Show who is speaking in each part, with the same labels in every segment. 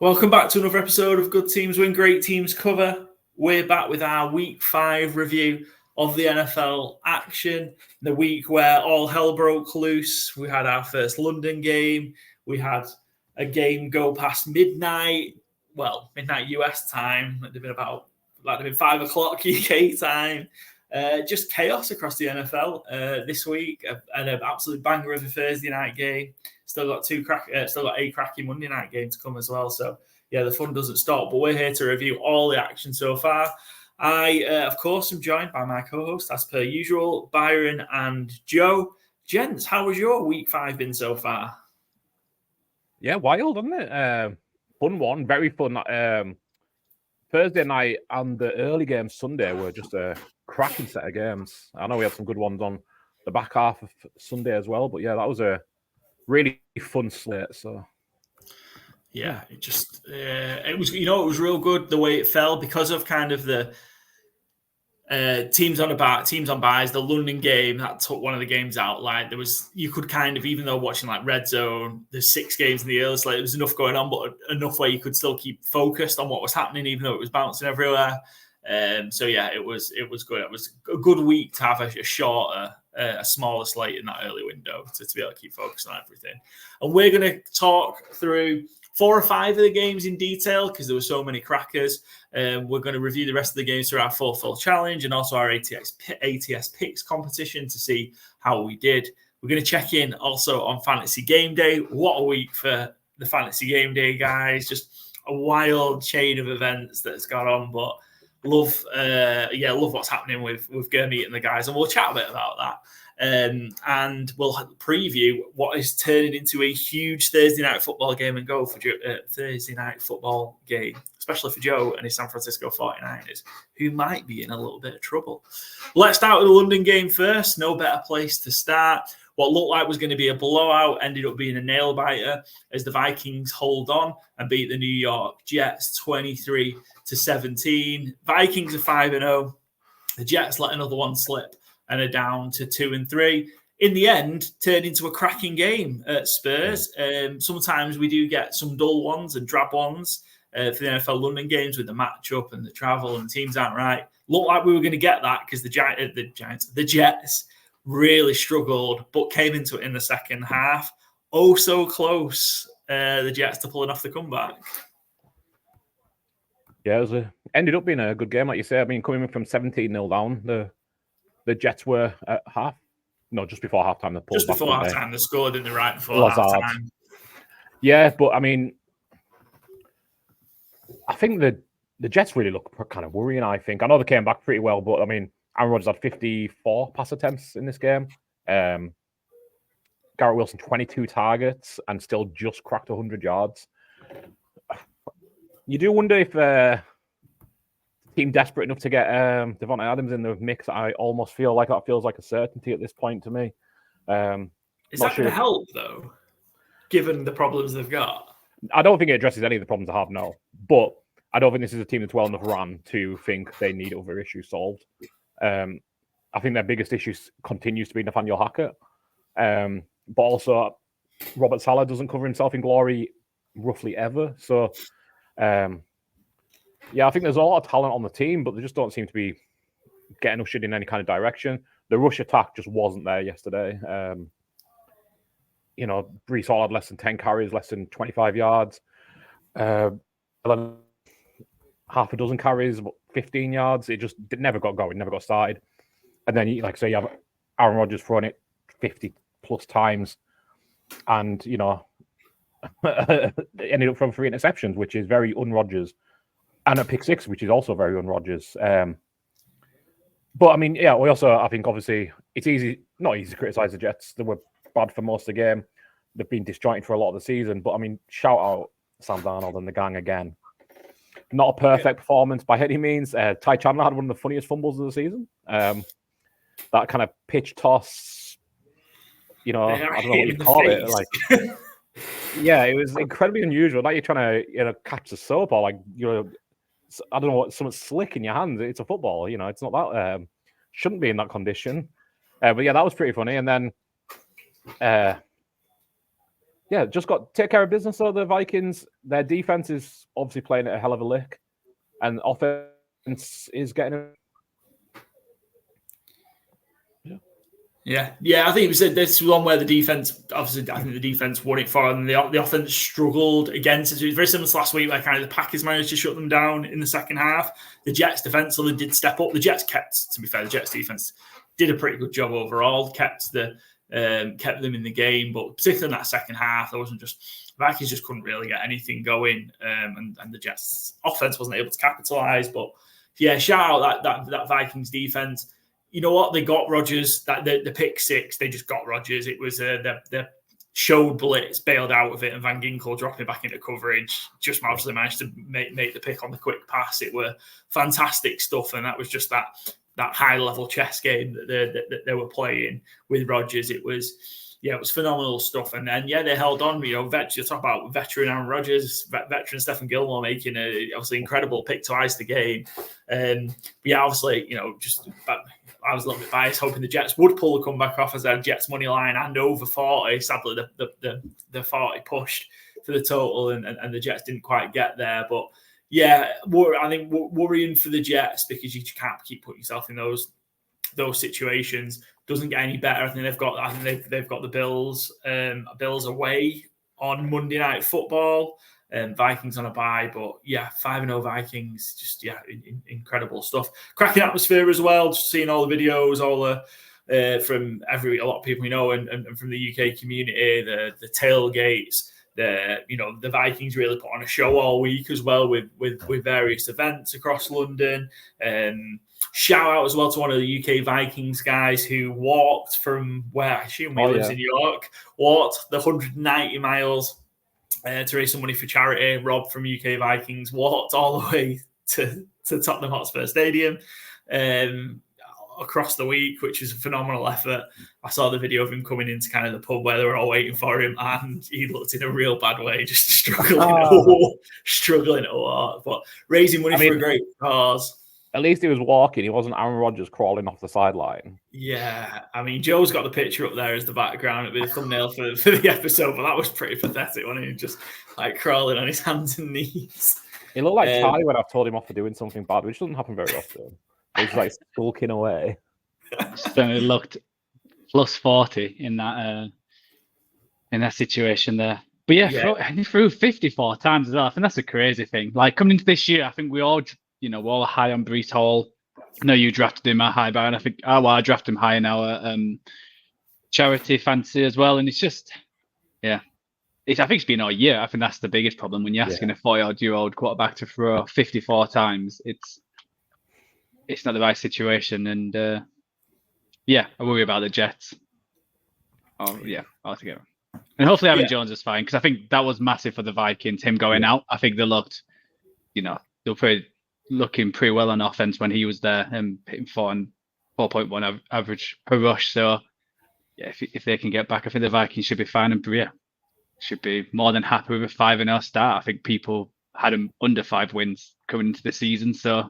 Speaker 1: Welcome back to another episode of Good Teams Win, Great Teams Cover. We're back with our Week 5 review of the NFL action. The week where all hell broke loose. We had our first London game. We had a game go past midnight. Well, midnight US time. It'd have been 5 o'clock UK time. Just chaos across the NFL this week, and an absolute banger of a Thursday night game. Still got a cracking Monday night game to come as well. So yeah, the fun doesn't stop. But we're here to review all the action so far. I, of course, am joined by my co-host, as per usual, Byron and Joe. Gents, how was your Week 5 been so far?
Speaker 2: Yeah, wild, wasn't it? Fun one, very fun. Thursday night and the early games Sunday were just a cracking set of games. I know we had some good ones on the back half of Sunday as well, but yeah, that was a really fun slate. So
Speaker 1: yeah, it was real good the way it fell because of kind of the teams on buys. The London game that took one of the games out. Like you could kind of, even though watching like Red Zone, there's 6 games in the early slate. There was enough going on, but enough where you could still keep focused on what was happening, even though it was bouncing everywhere. So yeah, it was good. It was a good week to have a shorter, a smaller slate in that early window to be able to keep focused on everything. And we're going to talk through 4 or 5 of the games in detail because there were so many crackers. We're going to review the rest of the games through our 4-fill challenge and also our ATS Picks competition to see how we did. We're going to check in also on Fantasy Gameday. What a week for the Fantasy Gameday, guys. Just a wild chain of events that's gone on, but love what's happening with Gurmeet and the guys, and we'll chat a bit about that. And we'll preview what is turning into a huge Thursday night football game and go for Thursday night football game, especially for Joe and his San Francisco 49ers, who might be in a little bit of trouble. Let's start with the London game first. No better place to start. What looked like was going to be a blowout ended up being a nail-biter as the Vikings hold on and beat the New York Jets 23-17. Vikings are 5-0. The Jets let another one slip and are down to 2-3. In the end, turned into a cracking game at Spurs. Sometimes we do get some dull ones and drab ones for the NFL London games with the matchup and the travel and teams aren't right. Looked like we were going to get that because the Jets really struggled, but came into it in the second half. Oh, so close, the Jets to pulling off the comeback.
Speaker 2: Yeah, ended up being a good game, like you say. I mean, coming from 17-0 down, the Jets were at just before halftime.
Speaker 1: Just before halftime, they scored in the right before halftime.
Speaker 2: Yeah, but I mean, I think the Jets really look kind of worrying. I know they came back pretty well, but I mean, Aaron Rodgers had 54 pass attempts in this game. Garrett Wilson, 22 targets and still just cracked 100 yards. You do wonder if team desperate enough to get Devontae Adams in the mix. I almost feel like that feels like a certainty at this point to me.
Speaker 1: Is that going to help, though, given the problems they've got?
Speaker 2: I don't think it addresses any of the problems they have, no. But I don't think this is a team that's well enough run to think they need other issues solved. I think their biggest issue continues to be Nathaniel Hackett. But also, Robert Saleh doesn't cover himself in glory roughly ever. So, yeah, I think there's a lot of talent on the team, but they just don't seem to be getting ushered in any kind of direction. The rush attack just wasn't there yesterday. Breece Hall had less than 10 carries, less than 25 yards. Half a dozen carries, 15 yards. It just never got going, never got started. And then, you have Aaron Rodgers throwing it 50 plus times, and ended up from 3 interceptions, which is very un-Rodgers, and a pick 6, which is also very un-Rodgers. But I mean, yeah, I think obviously it's not easy to criticize the Jets. They were bad for most of the game. They've been disjointed for a lot of the season. But I mean, shout out Sam Darnold and the gang again. Not a perfect performance by any means. Ty Chandler had one of the funniest fumbles of the season. That kind of pitch toss, I don't know what you call it. Like, yeah, it was incredibly unusual. Like you're trying to, catch the soap, or like I don't know what, something slick in your hands. It's a football, it's not that. Shouldn't be in that condition. But yeah, that was pretty funny. And then, yeah, just got to take care of business. So the Vikings, their defense is obviously playing at a hell of a lick, and offense is getting.
Speaker 1: Yeah. I think this was one where the defense, obviously, I think the defense won it for them. The offense struggled against it. It was very similar to last week, where kind of the Packers managed to shut them down in the second half. The Jets defensively did step up. The Jets kept, to be fair, the Jets defense did a pretty good job overall. Kept them in the game, but particularly in that second half, there wasn't just Vikings just couldn't really get anything going, and the Jets offense wasn't able to capitalize. But yeah, shout out that Vikings defense. You know what? They got Rodgers. That the pick six, they just got Rodgers. It was the showed blitz, bailed out of it, and Van Ginkel dropping back into coverage. Just obviously managed to make the pick on the quick pass. It were fantastic stuff, and that was just that high level chess game that they were playing with Rodgers. It was phenomenal stuff. And then they held on. You talk about veteran Aaron Rodgers, veteran Stephen Gilmore making a obviously incredible pick to ice the game. Obviously, I was a little bit biased, hoping the Jets would pull the comeback off as their Jets money line and over 40. Sadly, the 40 pushed for the total, and the Jets didn't quite get there. But I think worrying for the Jets, because you can't keep putting yourself in those situations. Doesn't get any better. I think they've got the Bills away on Monday Night Football. Vikings on a bye, but 5-0 Vikings, just incredible stuff. Cracking atmosphere as well. Just seeing all the videos, from a lot of people we know, and from the UK community, the tailgates. The Vikings really put on a show all week as well with various events across London. Shout out as well to one of the UK Vikings guys who walked from where I assume he lives in York, walked the 190 miles to raise some money for charity. Rob from UK Vikings walked all the way to Tottenham Hotspur Stadium across the week, which is a phenomenal effort. I saw the video of him coming into kind of the pub where they were all waiting for him, and he looked in a real bad way, just struggling to walk, but raising money for a great cause.
Speaker 2: At least he was walking. He wasn't Aaron Rodgers crawling off the sideline.
Speaker 1: Yeah, I mean, Joe's got the picture up there as the background. It'd be the thumbnail for the episode, but that was pretty pathetic, wasn't he? Just like crawling on his hands and knees.
Speaker 2: He looked like Charlie when I've told him off for doing something bad, which doesn't happen very often. He's like skulking away.
Speaker 3: Certainly looked plus 40 in that situation there. But he threw 54 times as well. I think that's a crazy thing. Like coming into this year, I think we all we're high on Breece Hall. I know you drafted him at high, Byron. I think I drafted him high in our charity fantasy as well. And it's just, I think it's been all year. I think that's the biggest problem when you're asking a 40-year-old quarterback to throw 54 times. It's not the right situation. And I worry about the Jets. Altogether. And hopefully Evan Jones is fine, because I think that was massive for the Vikings, him going out. I think they looked, they were pretty looking pretty well on offense when he was there, and hitting 4.1 average per rush. So if they can get back, I think the Vikings should be fine, and should be more than happy with a 5-0 start. I think people had them under 5 wins coming into the season, so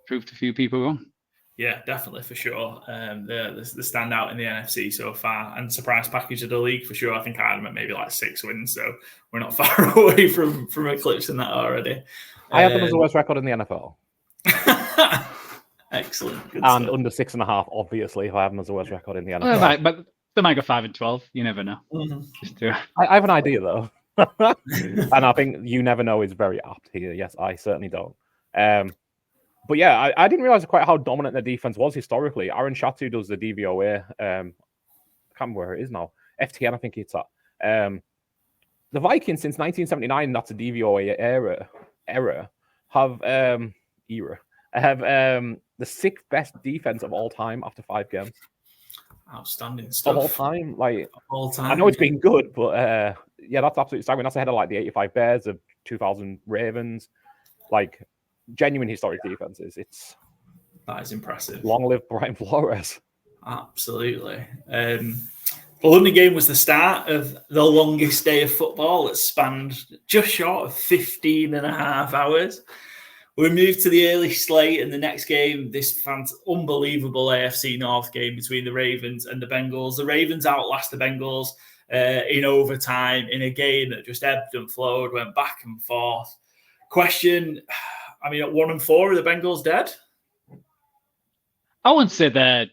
Speaker 3: proved a few people wrong.
Speaker 1: Yeah, definitely, for sure. The standout in the NFC so far, and surprise package of the league for sure. I think I had them at maybe like 6 wins, so we're not far away from eclipsing that already.
Speaker 2: I have them as the worst record in the NFL.
Speaker 1: Excellent. Good
Speaker 2: and
Speaker 1: stuff.
Speaker 2: under 6.5, obviously, if I have them as the worst record in the NFL.
Speaker 3: Well, but they might go 5-12. You never know.
Speaker 1: Mm-hmm.
Speaker 2: I have an idea, though. And I think you never know is very apt here. Yes, I certainly don't. But yeah, I didn't realize quite how dominant the defense was historically. Aaron Shatu does the DVOA. I can't remember where it is now. FTN, I think it's at. The Vikings, since 1979, that's a DVOA era, have the 6th best defense of all time after 5 games.
Speaker 1: Outstanding stuff.
Speaker 2: Of all time.
Speaker 1: All time.
Speaker 2: I know it's been good, but that's absolutely staggering. That's ahead of the 85 Bears, of 2000 Ravens. Genuine historic defenses.
Speaker 1: That is impressive.
Speaker 2: Long live Brian Flores.
Speaker 1: Absolutely. The London game was the start of the longest day of football. It spanned just short of 15 and a half hours. We moved to the early slate, and the next game, this unbelievable AFC North game between the Ravens and the Bengals. The Ravens outlast the Bengals in overtime in a game that just ebbed and flowed, went back and forth. Question, I mean, at 1-4, are the Bengals dead?
Speaker 3: I wouldn't say they're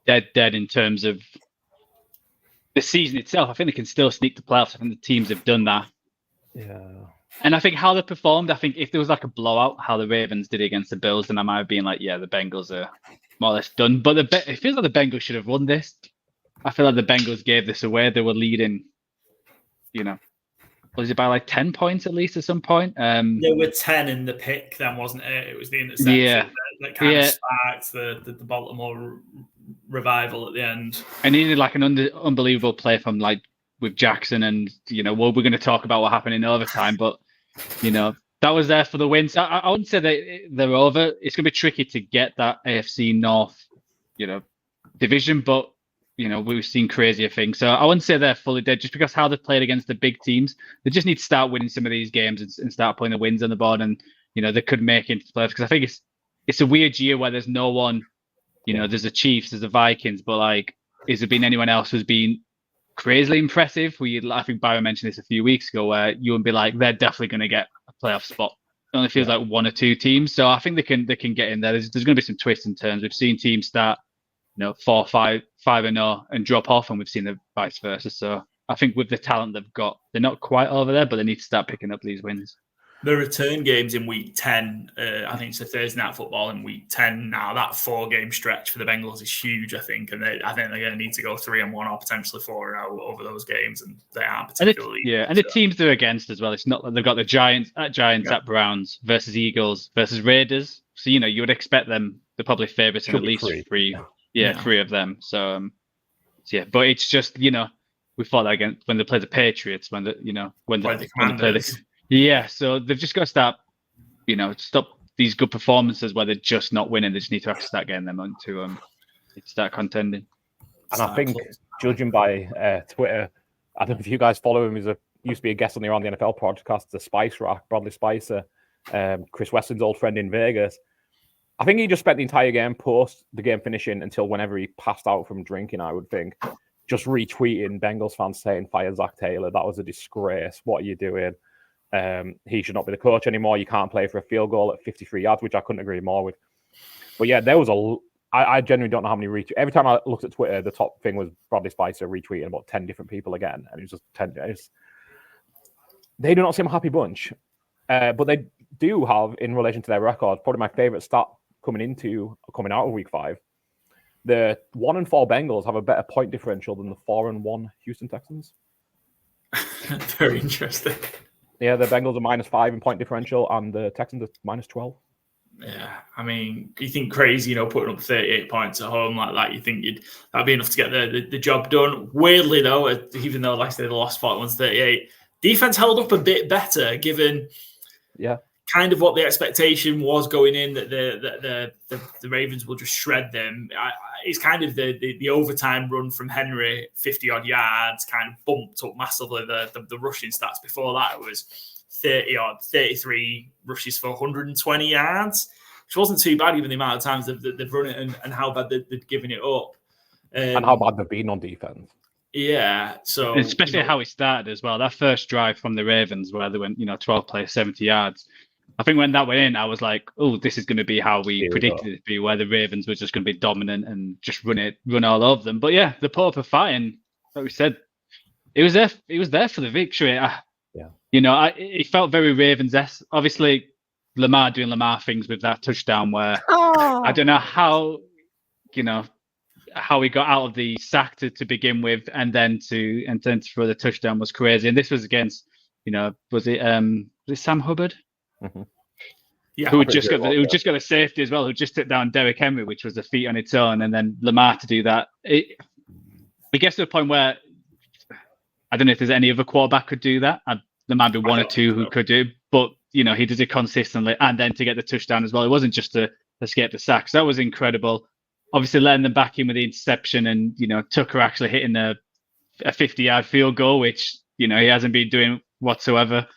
Speaker 3: dead in terms of the season itself. I think they can still sneak the playoffs. I think the teams have done that.
Speaker 2: Yeah.
Speaker 3: And I think how they performed, I think if there was like a blowout, how the Ravens did against the Bills, then I might have been like, yeah, the Bengals are more or less done. But it feels like the Bengals should have won this. I feel like the Bengals gave this away. They were leading, was it by like 10 points at least at some point?
Speaker 1: There were 10 in the pick then, wasn't it? It was the interception that kind of sparked the Baltimore revival at the end.
Speaker 3: And he did like an unbelievable play from like with Jackson, and we're going to talk about what happened in overtime, but that was there for the win. So I wouldn't say that they're over. It's going to be tricky to get that AFC North, division, but we've seen crazier things. So I wouldn't say they're fully dead just because how they've played against the big teams. They just need to start winning some of these games and start putting the wins on the board, and they could make it into the playoffs. Because I think it's a weird year where there's no one. There's the Chiefs, there's the Vikings, but like, has there been anyone else who's been crazily impressive? I think Byron mentioned this a few weeks ago, where you would be like, they're definitely going to get a playoff spot. It only feels like one or two teams, so I think they can get in there. There's going to be some twists and turns. We've seen teams start 4-5-0 and drop off, and we've seen the vice versa. So I think with the talent they've got, they're not quite over there, but they need to start picking up these wins.
Speaker 1: The return games in week 10, I think it's a Thursday night football in week 10 now. That 4-game stretch for the Bengals is huge, I think. And I think they're going to need to go 3-1 or potentially 4-0 over those games. And they aren't particularly.
Speaker 3: And the teams they're against as well. It's not that they've got the Giants, at Browns versus Eagles versus Raiders. So, you would expect them, they're probably favorites in at least three of them. So, but it's just, we fought that again when they played the Patriots, when they play the. Yeah, so they've just got to start, stop these good performances where they're just not winning. They just need to actually start getting them on to start contending.
Speaker 2: And I think, judging by Twitter, I don't know if you guys follow him. Used to be a guest on the Around the NFL podcast, the Spice Rack, Bradley Spicer, Chris Weston's old friend in Vegas. I think he just spent the entire game post the game finishing until whenever he passed out from drinking, I would think, just retweeting Bengals fans saying, "Fire Zach Taylor. That was a disgrace. What are you doing? He should not be the coach anymore. You can't play for a field goal at 53 yards," which I couldn't agree more with. But yeah, there was I genuinely don't know how many retweets. Every time I looked at Twitter, the top thing was Bradley Spicer retweeting about 10 different people again. And it was just 10 days. They do not seem a happy bunch. But they do have, in relation to their record, probably my favorite stat coming out of week 5. The 1-4 Bengals have a better point differential than the 4-1 Houston Texans.
Speaker 1: Very interesting.
Speaker 2: Yeah, the Bengals are -5 in point differential, and the Texans are -12.
Speaker 1: Yeah, I mean, you think crazy, putting up 38 points at home like that, you think that'd be enough to get the job done. Weirdly, though, even though, like I said, they lost 41-38, defense held up a bit better, given kind of what the expectation was going in, that the Ravens will just shred them. It's kind of the overtime run from Henry, 50-odd yards, kind of bumped up massively the rushing stats. Before that, it was 33 rushes for 120 yards, which wasn't too bad, given the amount of times they've run it and how bad they've given it up.
Speaker 2: And how bad they've been on defense.
Speaker 1: Yeah, so...
Speaker 3: Especially how it started as well. That first drive from the Ravens where they went, 12 plays, 70 yards. I think when that went in, I was like, oh, this is going to be how we predicted it to be, where the Ravens were just going to be dominant and just run all over them. But yeah, the put up a fight, and like we said, it was there for the victory. It felt very Ravens-esque. Obviously, Lamar doing Lamar things with that touchdown where I don't know how he got out of the sack to begin with, and then to throw the touchdown was crazy. And this was against, was it Sam Hubbard?
Speaker 2: Mm-hmm.
Speaker 1: Yeah,
Speaker 3: who just got a safety as well, who just took down Derrick Henry, which was a feat on its own, and then Lamar to do that. It gets to a point where I don't know if there's any other quarterback could do that. There might be one or two who could do, but he does it consistently, and then to get the touchdown as well. It wasn't just to escape the sacks. That was incredible. Obviously, letting them back in with the interception, and Tucker actually hitting a 50-yard field goal, which he hasn't been doing whatsoever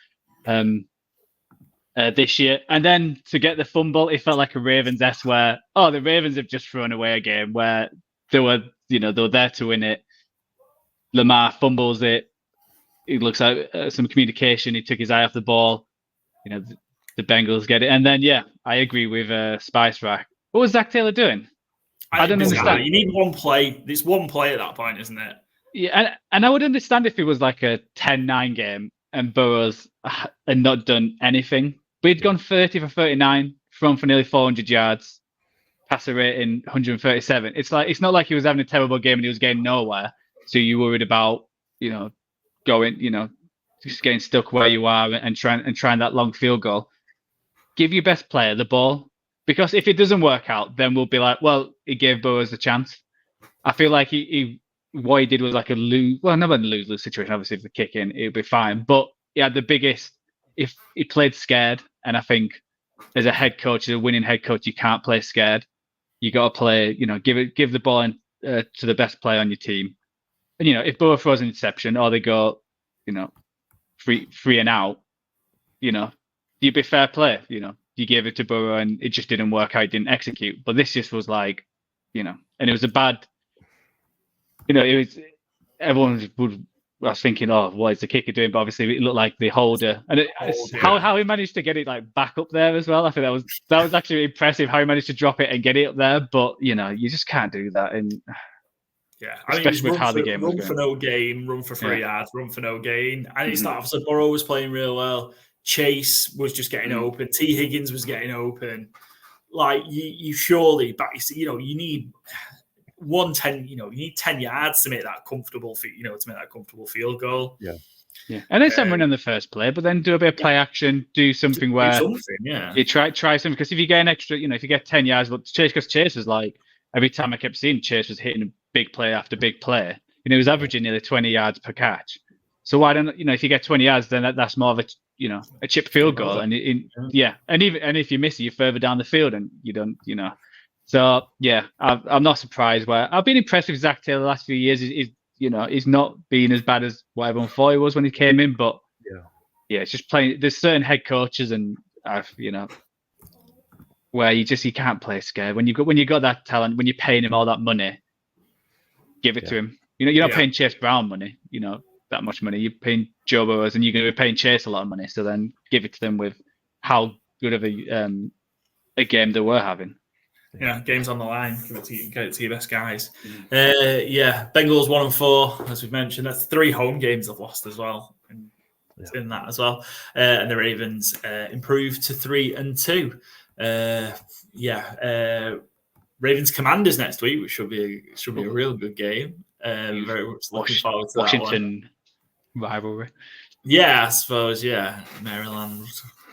Speaker 3: this year. And then to get the fumble, it felt like a Ravens-esque where the Ravens have just thrown away a game where they were there to win it. Lamar fumbles it. It looks like some communication. He took his eye off the ball. The Bengals get it. And then, I agree with Spice Rack. What was Zach Taylor doing? I don't understand.
Speaker 1: You need one play. It's one play at that point, isn't it?
Speaker 3: Yeah, and I would understand if it was like a 10-9 game and Burrows had not done anything. But he'd gone 30 for 39, thrown for nearly 400 yards, passer rating 137. It's not like he was having a terrible game and he was getting nowhere. So you worried about, going, just getting stuck where you are and trying that long field goal. Give your best player the ball. Because if it doesn't work out, then we'll be like, well, he gave Burrows a chance. I feel like what he did was like never a lose-lose situation. Obviously, if the kick in, it'll be fine. But the biggest, if he played scared, and I think as a head coach, as a winning head coach, you can't play scared. You got to play, give the ball to the best player on your team. And if Burrow throws an interception or they go, free and out, you'd be fair play. You gave it to Burrow and it just didn't work out. It didn't execute. But this just was like, and it was a bad. It was everyone was thinking, oh, what is the kicker doing? But obviously, it looked like the holder, and how he managed to get it like back up there as well. I think that was actually impressive how he managed to drop it and get it up there. But you just can't do that, and especially with how the game was going.
Speaker 1: Run for no gain, run for 3 yards, run for no gain, and it's not. Obviously, Burrow was playing real well. Chase was just getting open. T. Higgins was getting open. Like you surely, but you need 110. You need 10 yards to make that comfortable. To make that comfortable field goal.
Speaker 3: Yeah. And then someone in the first play, but then do a bit of play action, do something where you try something. Because if you get an extra, if you get 10 yards, but Chase was like every time I kept seeing Chase was hitting a big play after big play. He was averaging nearly 20 yards per catch. So why don't if you get 20 yards, then that's more of a chip field goal, and if you miss it, you're further down the field, and you don't, So I'm not surprised. Where I've been impressed with Zach Taylor the last few years. He's not been as bad as what everyone thought he was when he came in, but it's just playing. There's certain head coaches, and where you can't play scared. When you got that talent, when you're paying him all that money, give it to him. You're not paying Chase Brown money. That much money. You're paying Joe Burrows, and you're going to be paying Chase a lot of money. So then give it to them with how good of a game they were having.
Speaker 1: Yeah, game's on the line. Get it to your best guys. Bengals 1-4, as we've mentioned. That's 3 home games they've lost as well. In that as well. And the Ravens improved to 3-2. Ravens Commanders next week, which should be a real good game. Very much looking forward to
Speaker 3: Washington rivalry.
Speaker 1: Yeah, I suppose. Yeah, Maryland,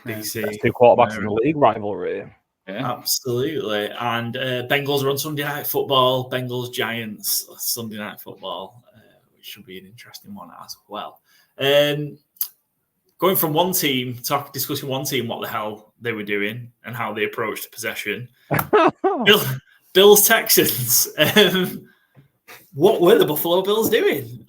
Speaker 1: DC.
Speaker 2: Best 2 quarterbacks in the league rivalry.
Speaker 1: Yeah. Absolutely. And Bengals are on Sunday Night Football. Bengals Giants Sunday Night Football, which should be an interesting one as well. Going from one team, discussing one team, what the hell they were doing and how they approached possession. Bills Texans. What were the Buffalo Bills doing?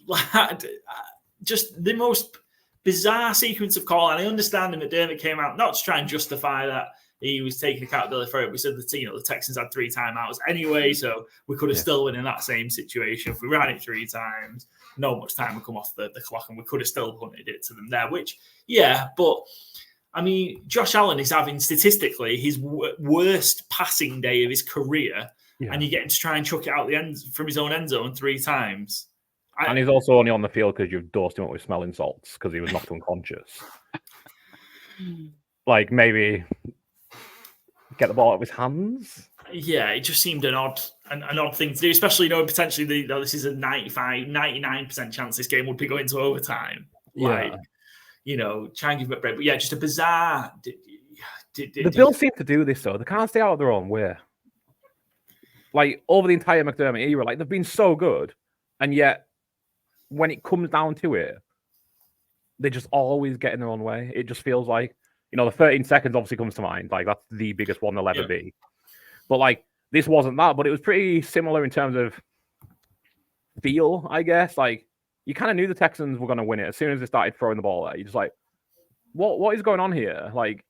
Speaker 1: Just the most bizarre sequence of call. And I understand that McDermott came out not to try and justify that he was taking accountability for it. We said the Texans had 3 timeouts anyway, so we could have still been in that same situation if we ran it 3 times. Not much time would come off the clock, and we could have still punted it to them there. But I mean, Josh Allen is having statistically his worst passing day of his career. Yeah. And you get him to try and chuck it out the end from his own end zone 3 times.
Speaker 2: And he's also only on the field because you've dosed him up with smelling salts because he was knocked unconscious. Like maybe get the ball out of his hands.
Speaker 1: Yeah, it just seemed an odd thing to do, especially potentially this is a 99% chance this game would be going to overtime. Try and give him a break. But just a bizarre.
Speaker 2: The Bills seem to do this though. They can't stay out of their own way. Like over the entire McDermott era, like they've been so good, and yet when it comes down to it, they just always get in their own way. It just feels like, the 13 seconds obviously comes to mind. Like that's the biggest one they'll ever be. But like this wasn't that, but it was pretty similar in terms of feel, I guess. Like you kind of knew the Texans were going to win it as soon as they started throwing the ball there. You're just like, what is going on here? Like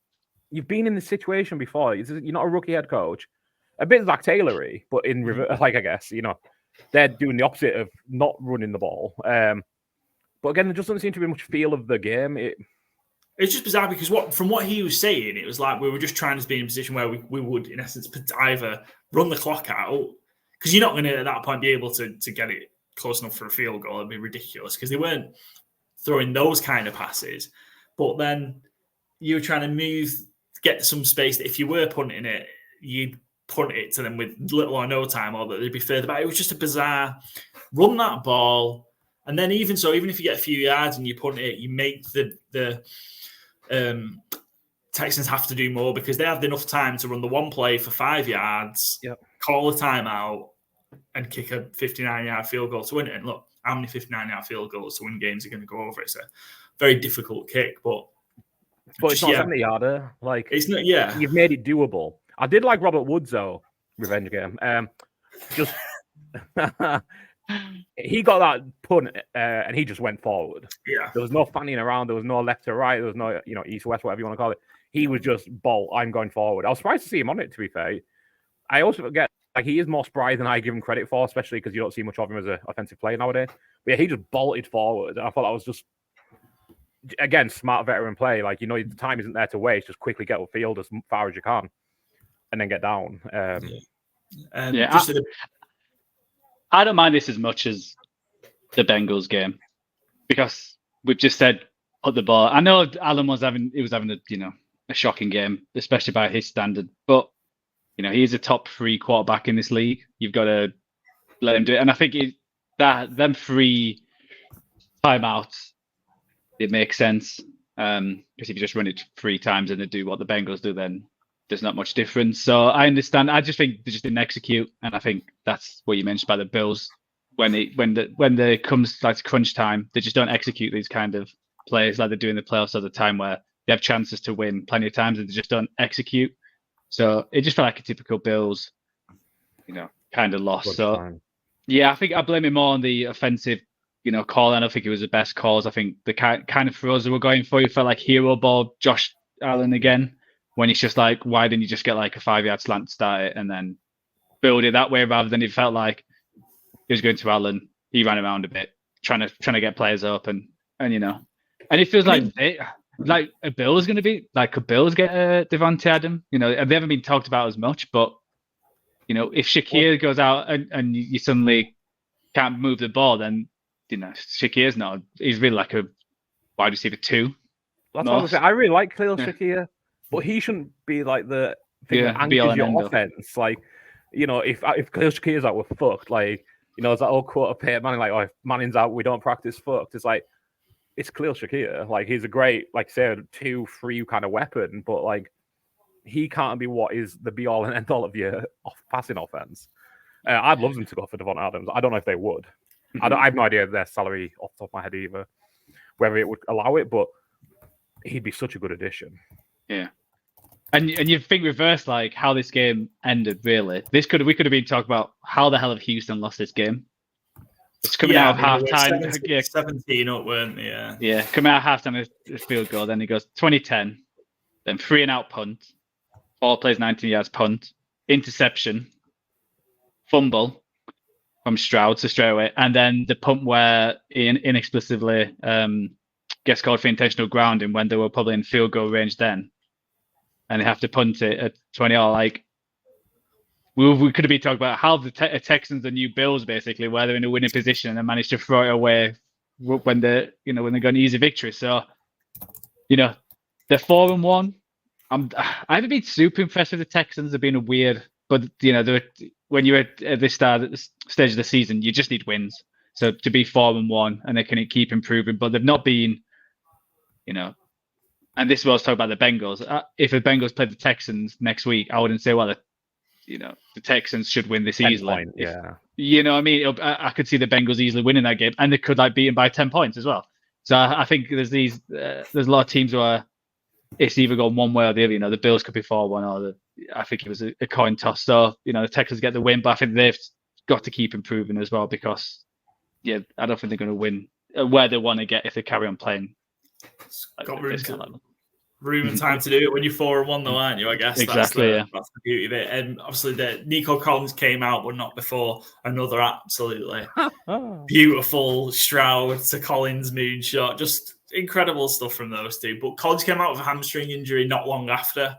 Speaker 2: you've been in this situation before. You're not a rookie head coach. A bit Zach Taylor-y, but in reverse, like I guess, they're doing the opposite of not running the ball. But again, there just doesn't seem to be much feel of the game.
Speaker 1: It's just bizarre because from what he was saying, it was like we were just trying to be in a position where we would, in essence, either run the clock out, because you're not going to, at that point, be able to get it close enough for a field goal. It'd be ridiculous because they weren't throwing those kind of passes. But then you were trying to get some space that if you were punting it, you'd punt it to them with little or no time, or that they'd be further back. It was just a bizarre run that ball. And then even if you get a few yards and you punt it, you make the Texans have to do more because they have enough time to run the one play for 5 yards, call a timeout, and kick a 59-yard field goal to win it. And look, how many 59-yard field goals to win games are going to go over? It's a very difficult kick, but
Speaker 2: it's not a 70-yarder. Like,
Speaker 1: it's not. Yeah,
Speaker 2: you've made it doable. I did like Robert Woods though. Revenge game. Just he got that punt and he just went forward.
Speaker 1: Yeah,
Speaker 2: there was no fanning around. There was no left to right. There was no east west, whatever you want to call it. He was just bolt. I'm going forward. I was surprised to see him on it. To be fair, I also forget he is more spry than I give him credit for, especially because you don't see much of him as an offensive player nowadays. But yeah, he just bolted forward. And I thought that was just again smart veteran play. Like the time isn't there to waste. Just quickly get upfield as far as you can, and then get down.
Speaker 3: I don't mind this as much as the Bengals game because we've just said put the ball. I know Allen was having a shocking game, especially by his standard. But he's a top 3 quarterback in this league. You've got to let him do it. And I think that them 3 timeouts, it makes sense. Because if you just run it 3 times and they do what the Bengals do, then there's not much difference. So I understand. I just think they just didn't execute, and I think that's what you mentioned by the Bills. When there comes like crunch time, they just don't execute these kind of plays like they do in the playoffs all the time, where they have chances to win plenty of times and they just don't execute. So it just felt like a typical Bills, kind of loss. Yeah, I think I blame it more on the offensive, call. I don't think it was the best calls. I think the kind of throws that were going for, you felt like hero ball Josh Allen again. When it's just like, why didn't you just get like a 5-yard slant, start it, and then build it that way rather than it felt like he was going to Allen. He ran around a bit, trying to get players open, and and it feels like a Bill is going to be like, could Bills get Devontae Adams? They haven't been talked about as much, but if Shakir goes out and you suddenly can't move the ball, then Shakir's not. He's really like a wide receiver 2.
Speaker 2: That's what I was saying. I really like Khalil Shakir. But he shouldn't be like the thing that anchors your offense. Like, if Khalil Shakir's out, we're fucked. Like, there's that old quote of Peyton Manning, like, if Manning's out, we don't practice fucked. It's like, it's Khalil Shakir. Like, he's a great, like, say, 2-3 kind of weapon, but like, he can't be what is the be all and end all of your passing offense. I'd love them to go for Devontae Adams. I don't know if they would. I have no idea their salary off the top of my head either, whether it would allow it, but he'd be such a good addition.
Speaker 3: Yeah. And you think reverse, like how this game ended, really. We could have been talking about how the hell have Houston lost this game. It's coming out of halftime.
Speaker 1: 17 up, weren't they?
Speaker 3: Yeah, coming out of halftime, a field goal. Then he goes 20-10, then 3-and-out punt. All plays 19 yards punt. Interception. Fumble from Stroud, so straight away. And then the punt where Ian inexplicably gets called for intentional grounding when they were probably in field goal range then. And they have to punt it at 20. Or like, we could have been talking about how the Texans are new Bills, basically, where they're in a winning position and manage to throw it away when they got an easy victory. So, they're 4-1. I haven't been super impressed with the Texans. They've been weird, but when you're at this stage of the season, you just need wins. So to be 4-1 and they can keep improving, but they've not been, And this is what I was talking about the Bengals. If the Bengals played the Texans next week, I wouldn't say, well, the Texans should win this easily. You know what I mean? I could see the Bengals easily winning that game, and they could beat them by 10 points as well. So I think there's a lot of teams where it's either gone one way or the other. The Bills could be 4-1, or I think it was a coin toss. So the Texans get the win, but I think they've got to keep improving as well because, I don't think they're going to win where they want to get if they carry on playing.
Speaker 1: Got room to room and time to do it when you're 4-1, though, aren't you? I guess
Speaker 3: Exactly.
Speaker 1: That's the beauty of it. And obviously, the Nico Collins came out, but not before another absolutely beautiful Stroud to Collins moonshot. Just incredible stuff from those two. But Collins came out with a hamstring injury not long after.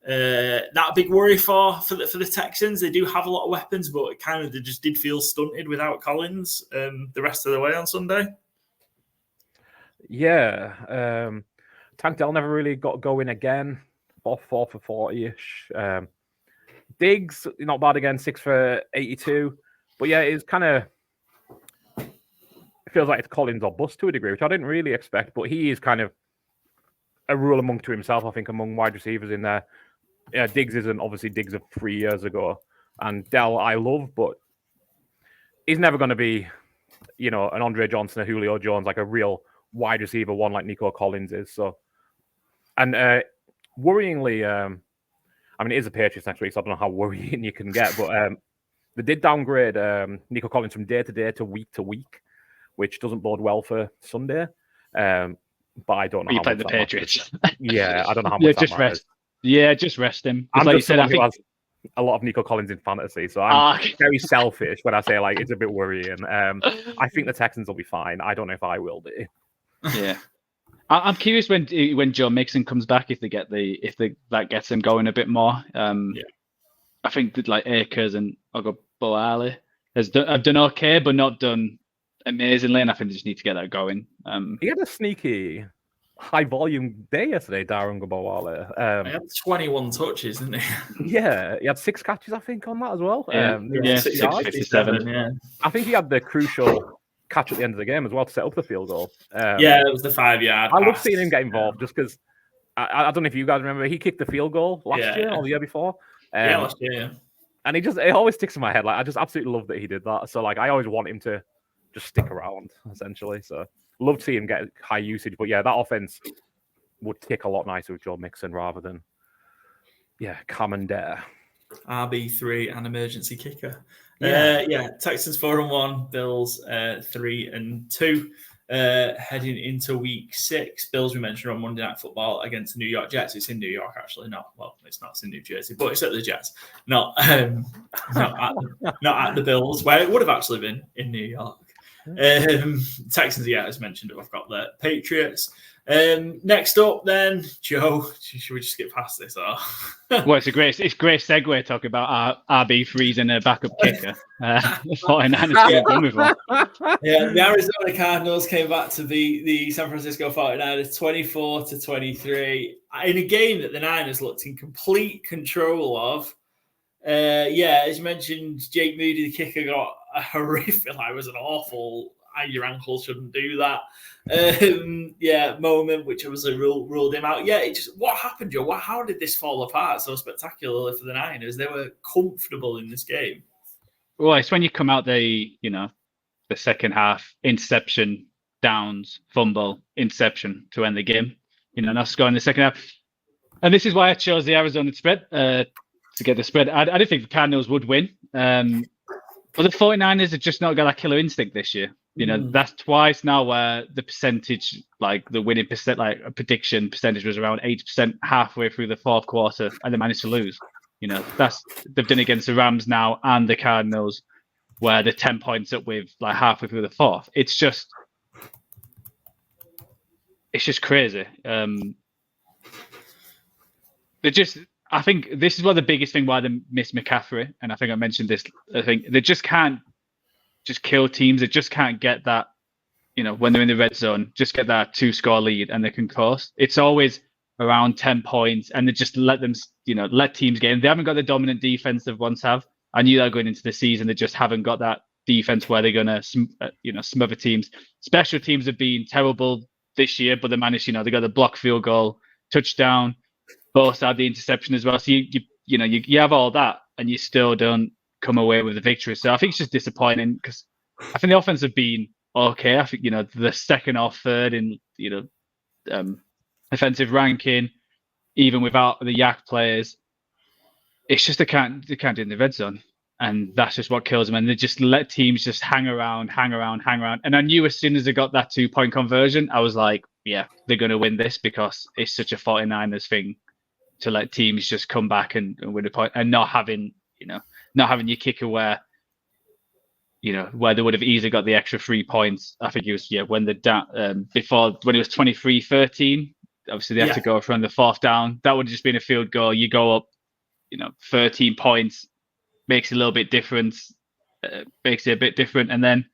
Speaker 1: That a big worry for the Texans. They do have a lot of weapons, but they just did feel stunted without Collins the rest of the way on Sunday.
Speaker 2: Yeah. Tank Dell never really got going again. 4 for 40-ish. Diggs, not bad again, 6 for 82. But yeah, it's kind of... It feels like it's Collins or bust to a degree, which I didn't really expect, but he is kind of a rule among to himself, I think, among wide receivers in there. Yeah, Diggs isn't obviously Diggs of 3 years ago. And Dell, I love, but he's never going to be, an Andre Johnson, a Julio Jones, like a real wide receiver one like Nico Collins is. So, and worryingly, it is the Patriots next week, so I don't know how worrying you can get, but they did downgrade Nico Collins from day to day to week, which doesn't bode well for Sunday. But I don't know.
Speaker 3: You played the Patriots.
Speaker 2: Yeah, I don't know how much.
Speaker 3: Just rest. Yeah, just rest him.
Speaker 2: I'm like just someone who has a lot of Nico Collins in fantasy, so I'm very selfish when I say like it's a bit worrying. I think the Texans will be fine. I don't know if I will be.
Speaker 3: Yeah, I'm curious when Joe Mixon comes back if that gets him going a bit more. I think that like Akers and Ogoboale have done okay, but not done amazingly, and I think they just need to get that going.
Speaker 2: He had a sneaky high volume day yesterday, Darren Gabawale.
Speaker 1: He had 21 touches, didn't he?
Speaker 2: Yeah, he had 6 catches, I think, on that as well.
Speaker 3: 657.
Speaker 1: Yeah,
Speaker 2: I think he had the crucial catch at the end of the game as well to set up the field goal.
Speaker 1: It was the 5-yard.
Speaker 2: I love seeing him get involved just because I don't know if you guys remember, he kicked the field goal last year or the year before.
Speaker 1: Last year, yeah.
Speaker 2: And it always sticks in my head. Like, I just absolutely love that he did that. So, like, I always want him to just stick around, essentially. So, love to see him get high usage. But, yeah, that offense would tick a lot nicer with Joe Mixon rather than, Commandair.
Speaker 1: RB3 and emergency kicker. Texans 4-1, Bills 3-2. Heading into week 6, Bills we mentioned on Monday Night Football against the New York Jets. It's in New York, actually. It's not. It's in New Jersey, but it's at the Jets. Not at the Bills, where it would have actually been in New York. Texans, as mentioned, I've got the Patriots. Next up, then, Joe, should we just skip past this? Or?
Speaker 3: Well, it's a great segue talking about RB3s and a backup kicker. 49ers with one.
Speaker 1: Yeah, the Arizona Cardinals came back to beat the San Francisco 49ers 24-23 in a game that the Niners looked in complete control of. As you mentioned, Jake Moody, the kicker, got a horrific, it was an awful, your ankle shouldn't do that moment, which obviously ruled him out. What happened, Joe? How did this fall apart so spectacularly for the Niners? They were comfortable in this game.
Speaker 3: Well, it's when you come out the second half, interception, downs, fumble, interception to end the game. Not scoring in the second half. And this is why I chose the Arizona spread to get the spread. I didn't think the Cardinals would win. But the 49ers have just not got that killer instinct this year. That's twice now where the percentage, like the winning percent, like a prediction percentage was around 80% halfway through the fourth quarter, and they managed to lose. They've done it against the Rams now and the Cardinals, where they're 10 points up with like halfway through the fourth. It's just crazy. I think this is one of the biggest thing why they miss McCaffrey, and I think I mentioned this. I think they just can't just kill teams. They just can't get that, when they're in the red zone, just get that 2-score lead and they can coast. It's always around 10 points, and they just let them, let teams get in. They haven't got the dominant defense they once have. I knew that going into the season. They just haven't got that defense where they're going to, smother teams. Special teams have been terrible this year, but they managed, they got the block field goal, touchdown. Both had the interception as well. So you have all that, and you still don't come away with the victory. So I think it's just disappointing because I think the offense have been okay. I think the second or third in offensive ranking, even without the Yak players. It's just they can't do it in the red zone, and that's just what kills them. And they just let teams just hang around. And I knew as soon as they got that 2-point conversion, I was like, yeah, they're going to win this because it's such a 49ers thing to let teams just come back and win a point, and not having your kicker where they would have easily got the extra 3 points. I think it was when when it was 23-13. Obviously, they had to go from the 4th down. That would have just been a field goal. You go up, 13 points, makes it a little bit different, makes it a bit different, and then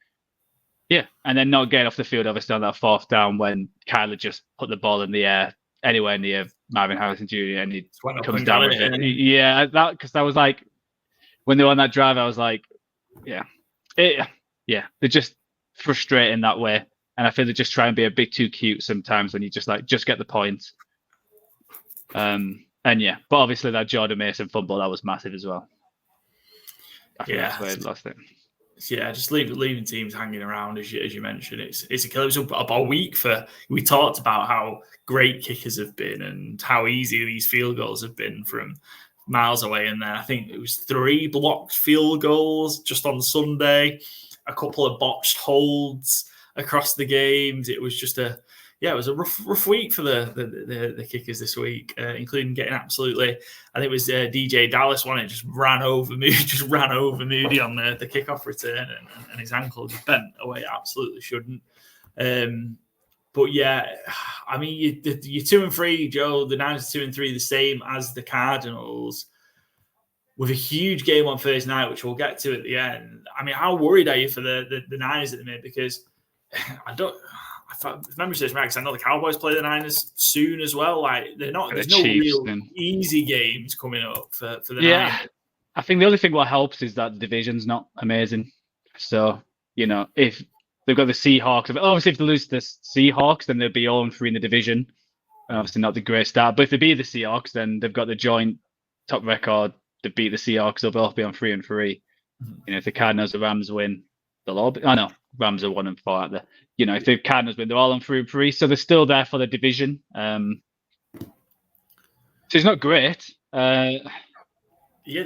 Speaker 3: not get off the field obviously on that 4th down when Kyler just put the ball in the air anywhere near Marvin Harrison Jr. and he comes down with it. Yeah, because that was like when they were on that drive, I was like, they're just frustrating that way, and I feel they just try and be a bit too cute sometimes when you just get the points. But obviously that Jordan Mason fumble, that was massive as well. I think that's where he lost it.
Speaker 1: Yeah, just leaving teams hanging around, as you mentioned. It's a killer. It was about a week we talked about how great kickers have been and how easy these field goals have been from miles away. And then I think it was 3 blocked field goals just on Sunday, a couple of botched holds across the games. It was just it was a rough week for the kickers this week, including getting absolutely, I think it was DJ Dallas one. It just ran over Moody on the kickoff return, and his ankle just bent away. It absolutely shouldn't. But yeah, I mean, you're 2-3, Joe. The Niners 2-3, the same as the Cardinals, with a huge game on Thursday night, which we'll get to at the end. I mean, how worried are you for the Niners at the minute? Because if memory serves me right, because I know the Cowboys play the Niners soon as well. Like there's no real easy games coming up for the Niners.
Speaker 3: I think the only thing what helps is that the division's not amazing. So if they've got the Seahawks, obviously if they lose the Seahawks, then they'll be 0-3 in the division. Obviously not the great start, but if they beat the Seahawks, then they've got the joint top record to beat the Seahawks. They'll both be on 3-3. Mm-hmm. If the Cardinals or Rams win, they'll all be. I know Rams are 1-4 out there. If the Cardinals win, they're all on 3-3, so they're still there for the division. So it's not great.
Speaker 1: The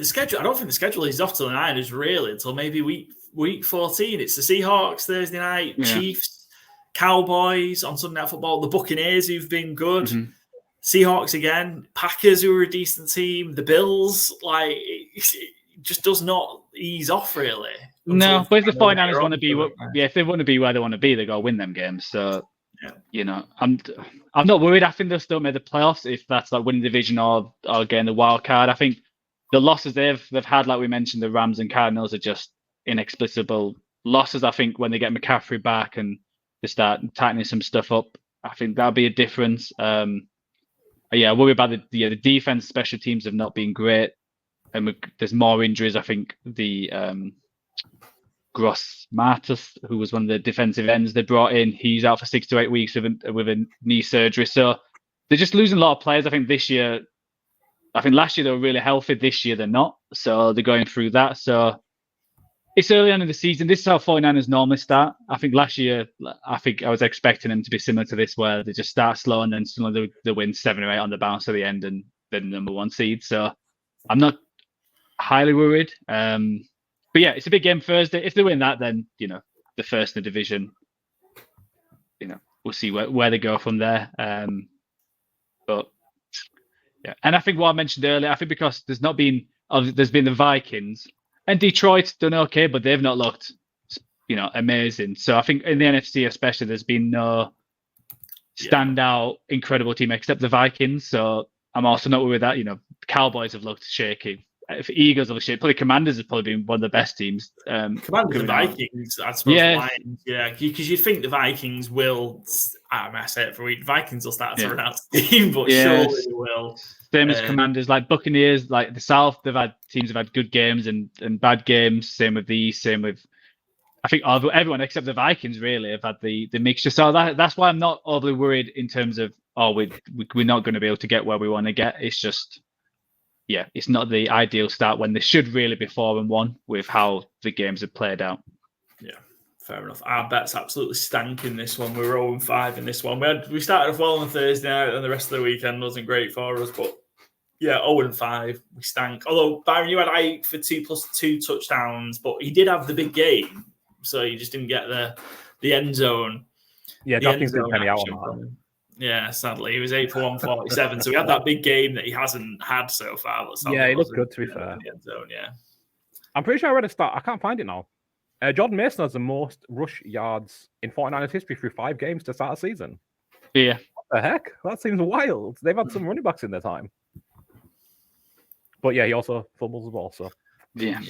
Speaker 1: schedule. I don't think the schedule is off to the Niners really until maybe week 14. It's the Seahawks Thursday night, Chiefs, Cowboys on Sunday Night Football, the Buccaneers who've been good, Seahawks again, Packers who are a decent team, the Bills. Like it just does not ease off really.
Speaker 3: No, but if the 49ers want to be, if they want to be where they want to be, they got to win them games. So, I'm not worried. I think they'll still make the playoffs if that's like winning the division or getting the wild card. I think the losses they've had, like we mentioned, the Rams and Cardinals are just inexplicable losses. I think when they get McCaffrey back and they start tightening some stuff up, I think that'll be a difference. I worry about the defense. Special teams have not been great, and there's more injuries. I think the Gross Martus, who was one of the defensive ends they brought in, he's out for 6 to 8 weeks with a knee surgery. So they're just losing a lot of players. I think last year they were really healthy. This year they're not. So they're going through that. So it's early on in the season. This is how 49ers normally start. I think last year, I was expecting them to be similar to this, where they just start slow and then suddenly they win 7 or 8 on the bounce at the end and they're the number 1 seed. So I'm not highly worried. But yeah, it's a big game Thursday. If they win that, then the first in the division. We'll see where they go from there. But yeah, and I think what I mentioned earlier, I think because there's been the Vikings and Detroit's done okay, but they've not looked amazing. So I think in the NFC especially, there's been no standout incredible team except the Vikings. So I'm also not worried that Cowboys have looked shaky. If Eagles obviously, probably Commanders have probably been one of the best teams.
Speaker 1: Commanders and Vikings, I suppose. Lions, because you'd think the Vikings will. I say it for a week. Vikings will start to run out of steam, but surely they will.
Speaker 3: Same as Commanders, like Buccaneers, like the South. Teams have had good games and bad games. Same with I think everyone except the Vikings really have had the mixture. So that's why I'm not overly worried in terms of we're not going to be able to get where we want to get. It's just. Yeah, it's not the ideal start when they should really be 4-1 with how the games have played out.
Speaker 1: Yeah, fair enough. Our bets absolutely stank in this one. We were 0-5 in this one. We started off well on Thursday night, and the rest of the weekend wasn't great for us. But yeah, 0-5, we stank. Although Byron, you had Ike for 2+2 touchdowns, but he did have the big game, so you just didn't get the end zone.
Speaker 2: Yeah, DraftKings didn't pay me out on that.
Speaker 1: Yeah, sadly, he was 8 for 147. So he had that big game that he hasn't had so far. But
Speaker 2: Yeah, he looked good, to be fair.
Speaker 1: In the end zone, yeah.
Speaker 2: I'm pretty sure I read a stat. I can't find it now. Jordan Mason has the most rush yards in 49ers history through 5 games to start a season.
Speaker 3: Yeah.
Speaker 2: What the heck? That seems wild. They've had some running backs in their time. But yeah, he also fumbles the ball, so.
Speaker 3: Yeah.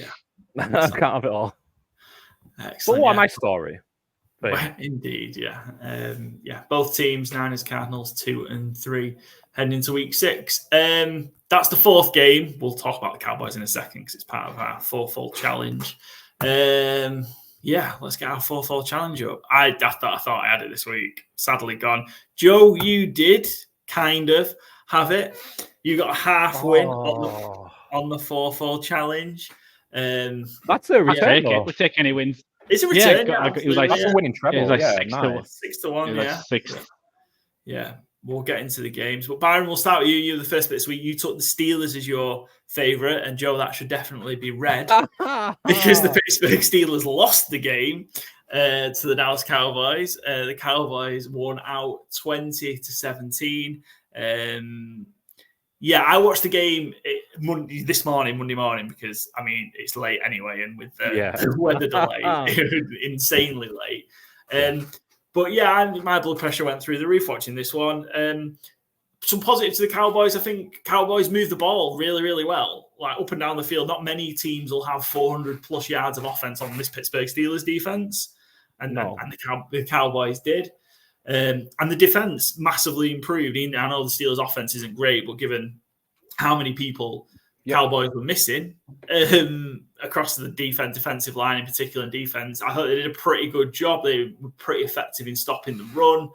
Speaker 2: I can't have it all.
Speaker 1: Excellent.
Speaker 2: But what a nice story.
Speaker 1: Well, indeed, yeah. Both teams, Niners, Cardinals, 2-3, heading into week 6. That's the 4th game. We'll talk about the Cowboys in a second because it's part of our 4-fold challenge. Let's get our 4-fold challenge up. I thought I had it this week. Sadly gone. Joe, you did kind of have it. You got a half win on the 4-fold challenge.
Speaker 2: That's a return.
Speaker 3: We'll take any wins.
Speaker 1: It's a return.
Speaker 2: It was like that's a winning treble.
Speaker 3: It was like
Speaker 1: 6 to 1.
Speaker 3: Yeah. 6.
Speaker 1: Yeah. We'll get into the games. But Byron, we'll start with you. You were the first bit this week. You took the Steelers as your favourite, and Joe, that should definitely be red because the Pittsburgh Steelers lost the game to the Dallas Cowboys. The Cowboys won out 20-17. I watched the game Monday morning, because it's late anyway, and with the weather delay, it was insanely late. My blood pressure went through the roof watching this one. Some positive to the Cowboys. I think Cowboys move the ball really, really well, like up and down the field. Not many teams will have 400 plus yards of offense on this Pittsburgh Steelers defense, and the Cowboys did. And the defense massively improved. I know the Steelers' offense isn't great, but given how many people Cowboys were missing across the defensive line, in particular in defense, I thought they did a pretty good job. They were pretty effective in stopping the run.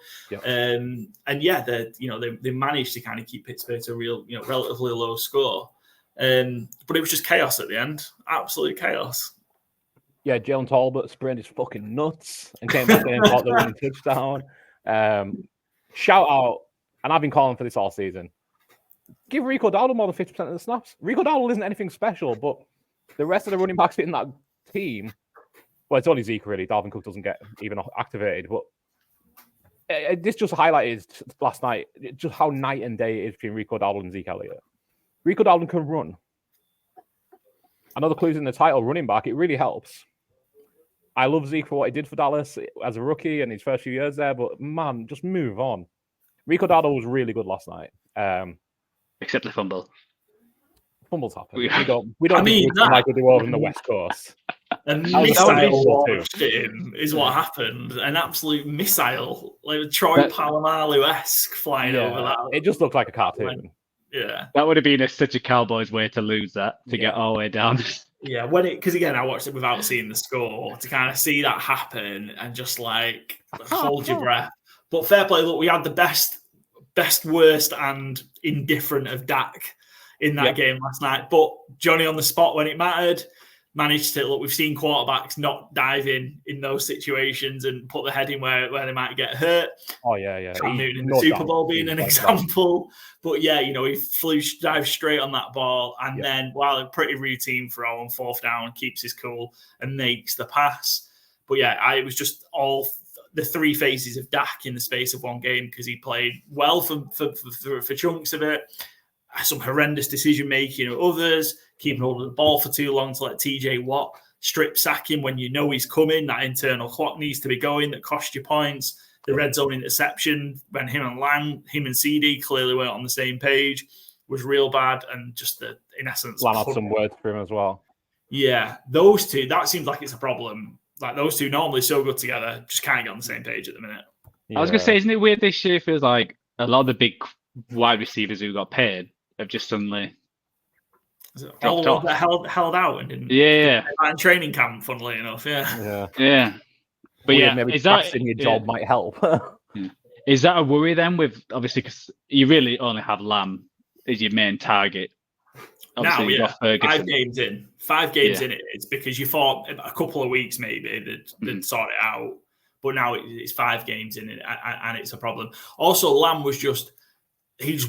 Speaker 1: They managed to kind of keep Pittsburgh to a real, relatively low score. But it was just chaos at the end. Absolute chaos.
Speaker 2: Yeah, Jalen Talbot sprained his fucking nuts and came back in and caught the winning touchdown. Shout out, and I've been calling for this all season. Give Rico Dowdle more than 50% of the snaps. Rico Dowdle isn't anything special, but the rest of the running backs in that team, well, it's only Zeke really. Dalvin Cook doesn't get even activated, but this just highlighted last night just how night and day it is between Rico Dowdle and Zeke Elliott. Rico Dowdle can run. I know the clues in the title, running back, it really helps. I love Zeke for what he did for Dallas as a rookie and his first few years there, but man, just move on. Rico Dowdle was really good last night.
Speaker 3: Except the fumble.
Speaker 2: Fumbles happen. We don't need like we do over in the West Coast.
Speaker 1: A missile launched at him is what happened. An absolute missile, like Troy Polamalu-esque flying over that.
Speaker 2: It just looked like a cartoon.
Speaker 1: Yeah,
Speaker 3: that would have been such a Cowboys way to lose that, to get all the way down.
Speaker 1: Yeah, because again, I watched it without seeing the score to kind of see that happen and just like hold your breath. But fair play, look, we had the best, worst, and indifferent of Dak in that game last night. But Johnny on the spot when it mattered managed to, look, we've seen quarterbacks not dive in those situations and put their head in where they might get hurt.
Speaker 2: Oh, yeah.
Speaker 1: Cam Newton in the Super Bowl being an example. But yeah, he dived straight on that ball. And then, a pretty routine throw on 4th down, keeps his cool and makes the pass. But yeah, it was just all the 3 phases of Dak in the space of one game because he played well for chunks of it. Some horrendous decision making of others, keeping hold of the ball for too long to let TJ Watt strip sack him when you know he's coming. That internal clock needs to be going. That cost you points. The red zone interception when him and CD clearly weren't on the same page was real bad. And just in essence,
Speaker 2: Lamb had some words for him as well.
Speaker 1: Yeah, those two. That seems like it's a problem. Like those two normally so good together, just can't get on the same page at the minute.
Speaker 3: Yeah. I was going to say, isn't it weird this year feels like a lot of the big wide receivers who got paid have just suddenly
Speaker 1: dropped off. Held out and didn't in training camp, funnily enough.
Speaker 3: Yeah. But
Speaker 2: maybe practicing your job might help.
Speaker 3: Is that a worry then? With obviously because you really only have Lamb as your main target. Obviously,
Speaker 1: now, 5 games in, it's because you thought a couple of weeks maybe they'd sort it out, but now it's 5 games in it, and it's a problem. Also, Lamb was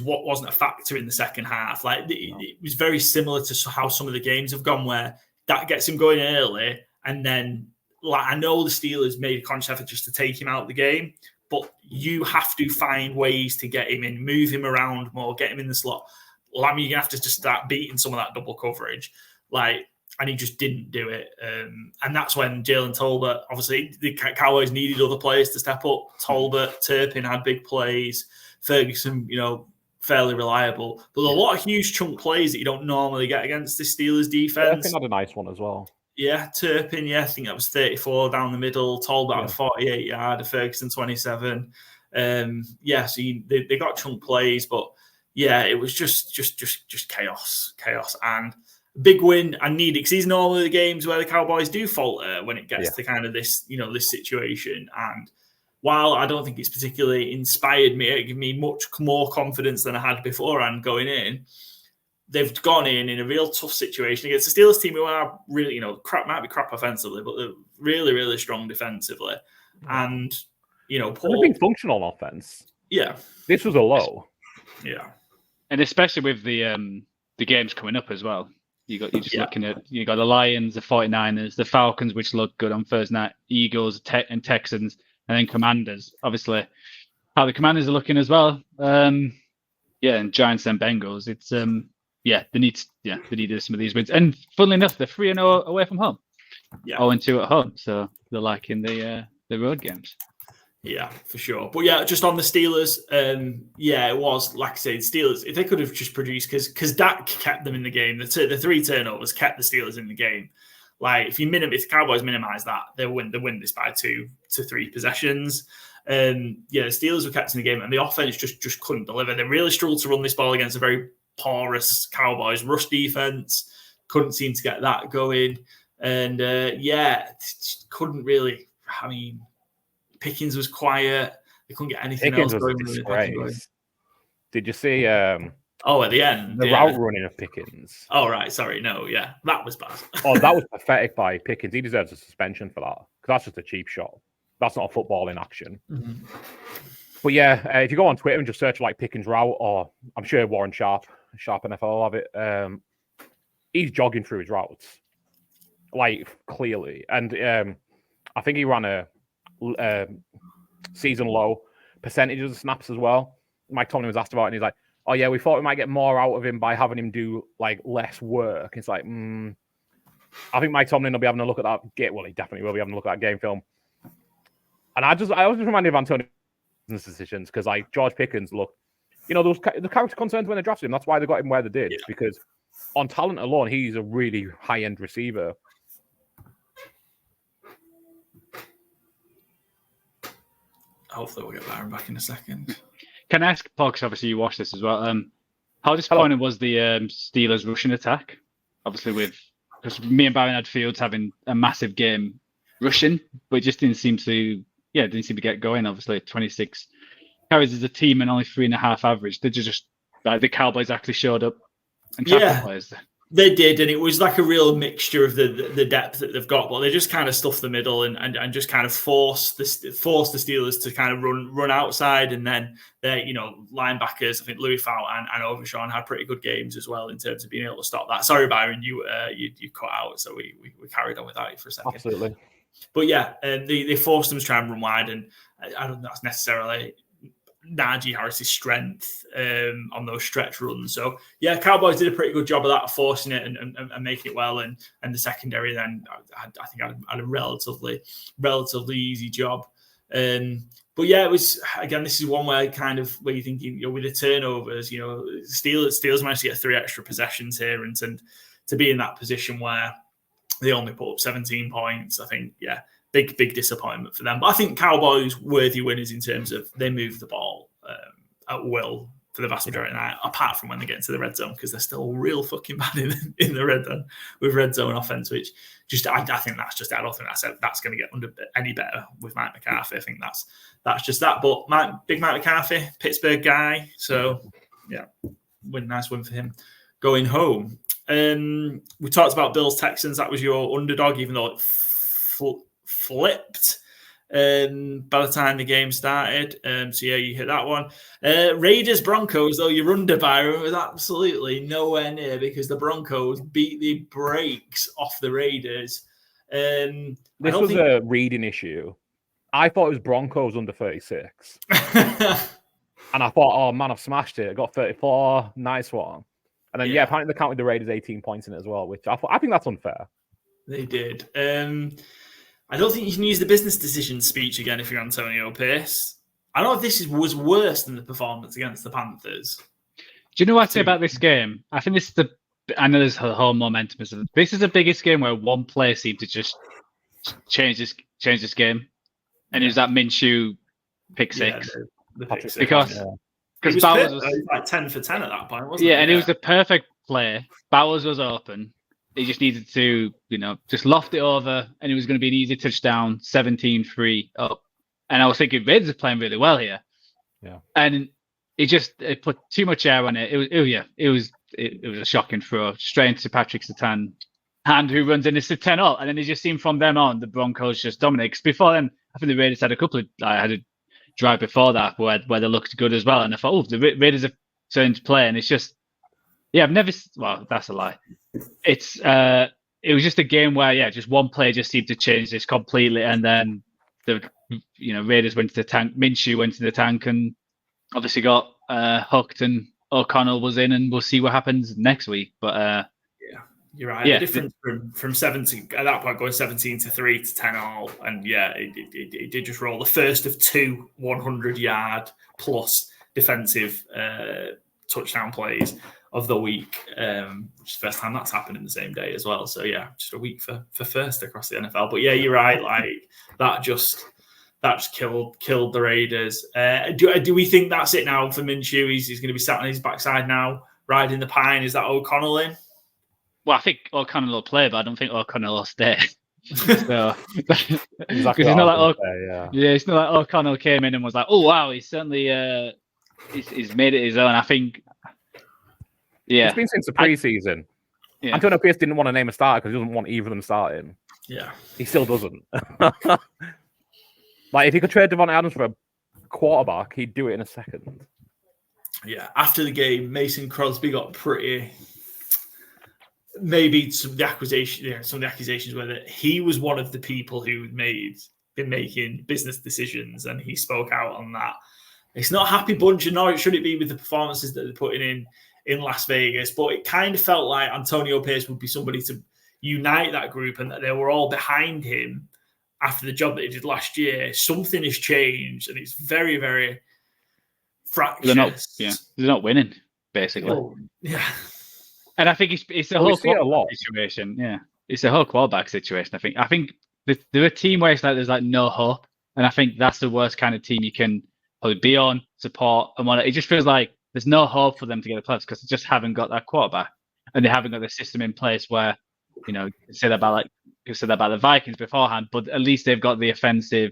Speaker 1: wasn't a factor in the second half. Like it was very similar to how some of the games have gone, where that gets him going early, and then I know the Steelers made a conscious effort just to take him out of the game, but you have to find ways to get him in, move him around more, get him in the slot. Lammy, you're going to have to just start beating some of that double coverage. And he just didn't do it. And that's when Jalen Tolbert, obviously, the Cowboys needed other players to step up. Tolbert, Turpin had big plays. Ferguson, fairly reliable. But a lot of huge chunk plays that you don't normally get against the Steelers defense.
Speaker 2: Turpin had a nice one as well.
Speaker 1: Yeah, Turpin, I think that was 34 down the middle. Tolbert 48 yard, Ferguson 27. So they got chunk plays, but it was just chaos. And big win and needed, because these are normally the games where the Cowboys do falter when it gets to kind of this, this situation. And while I don't think it's particularly inspired me, it gave me much more confidence than I had beforehand going in. They've gone in a real tough situation against the Steelers team, who are really, might be crap offensively, but they're really, really strong defensively. And,
Speaker 2: they've been functional on offense.
Speaker 1: Yeah.
Speaker 2: This was a low.
Speaker 1: Yeah.
Speaker 3: And especially with the games coming up as well. You're just looking at, you got the Lions, the 49ers, the Falcons, which look good on Thursday night, Eagles and Texans, and then Commanders. Obviously, how the Commanders are looking as well. And Giants and Bengals. It's they need some of these wins. And funnily enough, they're 3-0 away from home. 0-2 at home. So they're liking the road games. Yeah,
Speaker 1: for sure. But just on the Steelers, it was, like I said, Steelers, if they could have just produced, because Dak kept them in the game, the 3 turnovers kept the Steelers in the game. Like, if the Cowboys minimize that, they win this by 2 to 3 possessions. The Steelers were kept in the game, and the offense just couldn't deliver. They really struggled to run this ball against a very porous Cowboys rush defense. Couldn't seem to get that going. And, couldn't really, Pickens was quiet. They couldn't get anything
Speaker 2: Pickens
Speaker 1: else
Speaker 2: was
Speaker 1: going.
Speaker 2: a disgrace. Did you see?
Speaker 1: At the end,
Speaker 2: the route running of Pickens.
Speaker 1: Oh right, sorry, no, that was bad.
Speaker 2: That was pathetic by Pickens. He deserves a suspension for that, because that's just a cheap shot. That's not a football in action.
Speaker 1: Mm-hmm.
Speaker 2: But if you go on Twitter and just search like Pickens route, or I'm sure Warren Sharp NFL will have it. He's jogging through his routes, like clearly, and I think he ran a season low percentages of snaps as well. Mike Tomlin was asked about it, and he's like, "Oh yeah, we thought we might get more out of him by having him do like less work." It's like, I think Mike Tomlin will be having a look at that game. Well, he definitely will be having a look at that game film. And I was just reminded of Antonio's decisions, because like George Pickens, the character concerns when they drafted him. That's why they got him where they did, because on talent alone, he's a really high end receiver.
Speaker 1: Hopefully we'll get Byron back in a second.
Speaker 3: Can I ask, Paul, because obviously you watched this as well, how disappointing was the Steelers rushing attack? Obviously, because me and Byron had Fields having a massive game rushing, but it just didn't seem to get going. Obviously, 26 carries as a team and only 3.5 average. Did you just, like, the Cowboys actually showed up and capitalized?
Speaker 1: They did, and it was like a real mixture of the depth that they've got, but they just kind of stuffed the middle and just kind of forced the Steelers to kind of run outside, and then their linebackers, I think Louis Fout and Overshawn had pretty good games as well in terms of being able to stop that. Sorry, Byron, you cut out, so we carried on without you for a second.
Speaker 2: Absolutely.
Speaker 1: But they forced them to try and run wide, and I don't think that's necessarily Najee Harris's strength on those stretch runs. So Cowboys did a pretty good job of that, forcing it and making it well, and the secondary then I think had a relatively easy job. But it was, again, this is one where you're thinking, with the turnovers, Steelers managed to get 3 extra possessions here, and to be in that position where they only put up 17 points, I think, big disappointment for them. But I think Cowboys worthy winners in terms of they move the ball at will for the vast majority of the night, apart from when they get into the red zone, because they're still real fucking bad in the red zone with red zone offense, which just I think that's just, I don't think that's going to get under any better with Mike McCarthy. I think that's just that. But Mike McCarthy, Pittsburgh guy, so nice win for him going home. We talked about Bills Texans. That was your underdog, even though it flipped by the time the game started. You hit that one. Raiders Broncos, though, your under, Byron, was absolutely nowhere near, because the Broncos beat the brakes off the Raiders.
Speaker 2: This was a reading issue. I thought it was Broncos under 36. And I thought, oh man, I've smashed it. I got 34. Nice one. And then, apparently they counted the Raiders 18 points in it as well, which I think that's unfair.
Speaker 1: They did. I don't think you can use the business decision speech again if you're Antonio Pierce. I don't know if this was worse than the performance against the Panthers.
Speaker 3: Do you know what I say about this game? I think this is I know there's the whole momentum. This is the biggest game where one player seemed to just change this game. And it was that Minshew pick six.
Speaker 1: The pick six.
Speaker 3: Because Bowers was
Speaker 1: like 10 for 10 at that point, wasn't it?
Speaker 3: Yeah, and it was the perfect play. Bowers was open. He just needed to, just loft it over, and it was going to be an easy touchdown, 17-3 up. And I was thinking, Raiders are playing really well here.
Speaker 2: Yeah.
Speaker 3: And it put too much air on it. It was a shocking throw straight into Patrick Surtain, and who runs in a Surtain up. And then it just seemed from then on, the Broncos just dominate. Because before then, I think the Raiders had had a drive before that where they looked good as well. And I thought, the Raiders have turned to play. And it's just, I've never, well, that's a lie. It was just a game where, just one play just seemed to change this completely. And then the, Raiders went to the tank, Minshew went to the tank and obviously got hooked, and O'Connell was in, and we'll see what happens next week. But
Speaker 1: you're right. The difference from 17 at that point, going 17-3 to 10 all, and it did just roll the first of two 100-yard plus defensive touchdown plays of the week. Which is the first time that's happened in the same day as well. So just a week for first across the NFL. But you're right. Like that just killed the Raiders. Do we think that's it now for Minshew? He's going to be sat on his backside now, riding the pine. Is that O'Connell in?
Speaker 3: Well, I think O'Connell will play, but I don't think O'Connell will stay. So, because it's not like it's not like O'Connell came in and was like, "Oh wow, he's certainly he's made it his own." I think,
Speaker 2: it's been since the preseason. Antonio Pierce didn't want to name a starter because he doesn't want either of them starting.
Speaker 1: Yeah,
Speaker 2: he still doesn't. Like if he could trade Devontae Adams for a quarterback, he'd do it in a second.
Speaker 1: Yeah, after the game, Mason Crosby got pretty. Maybe some of the accusations were that he was one of the people who been making business decisions, and he spoke out on that. It's not a happy bunch, and nor should it be with the performances that they're putting in Las Vegas. But it kind of felt like Antonio Pierce would be somebody to unite that group, and that they were all behind him after the job that he did last year. Something has changed, and it's very, very fractious.
Speaker 3: They're not winning, basically.
Speaker 1: Oh, yeah.
Speaker 3: And I think it's a whole quarterback situation. Yeah, it's a whole quarterback situation. I think they're a team where it's like there's like no hope, and I think that's the worst kind of team you can probably be on, support, and it just feels like there's no hope for them to get a playoffs because they just haven't got that quarterback, and they haven't got the system in place where you said about the Vikings beforehand, but at least they've got the offensive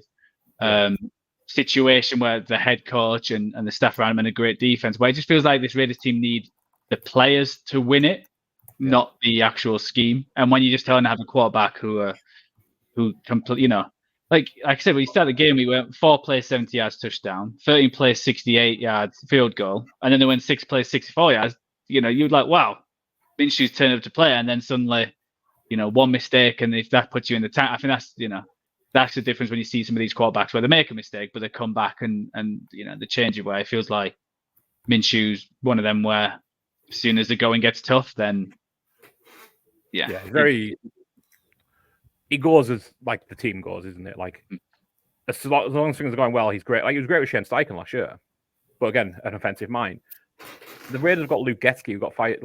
Speaker 3: situation where the head coach and the staff around him and a great defense. Where it just feels like this Raiders team need the players to win it, not the actual scheme. And when you just tell them to have a quarterback who completely, like I said, when you start the game, we went 4 plays, 70 yards touchdown, 13 plays, 68 yards field goal, and then they went 6 plays, 64 yards. You'd like, wow, Minshew's turned up to play, and then suddenly, one mistake, and if that puts you in the tank, I think that's the difference when you see some of these quarterbacks where they make a mistake, but they come back and they change it. Where it feels like Minshew's one of them where as soon as the going gets tough, then
Speaker 2: he goes as like the team goes, isn't it? Like as long as things are going well, he's great. Like he was great with Shane Steichen last year, but again, an offensive mind. The Raiders have got Luke Getsy, who got fired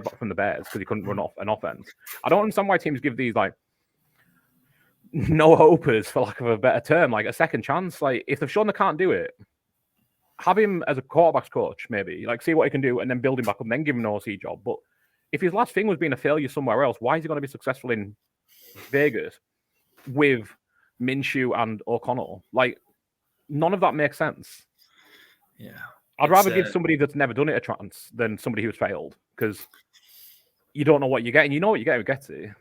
Speaker 2: back from the Bears because he couldn't run off an offense. I don't understand why teams give these like no hopers, for lack of a better term, like a second chance. Like if they've shown they can't do it, have him as a quarterback's coach, maybe. Like see what he can do, and then build him back up, and then give him an OC job. But if his last thing was being a failure somewhere else, why is he going to be successful in Vegas with Minshew and O'Connell? Like none of that makes sense.
Speaker 1: Yeah.
Speaker 2: I'd rather give somebody that's never done it a chance than somebody who's failed, because you don't know what you're getting. You know what you're getting with Getsy.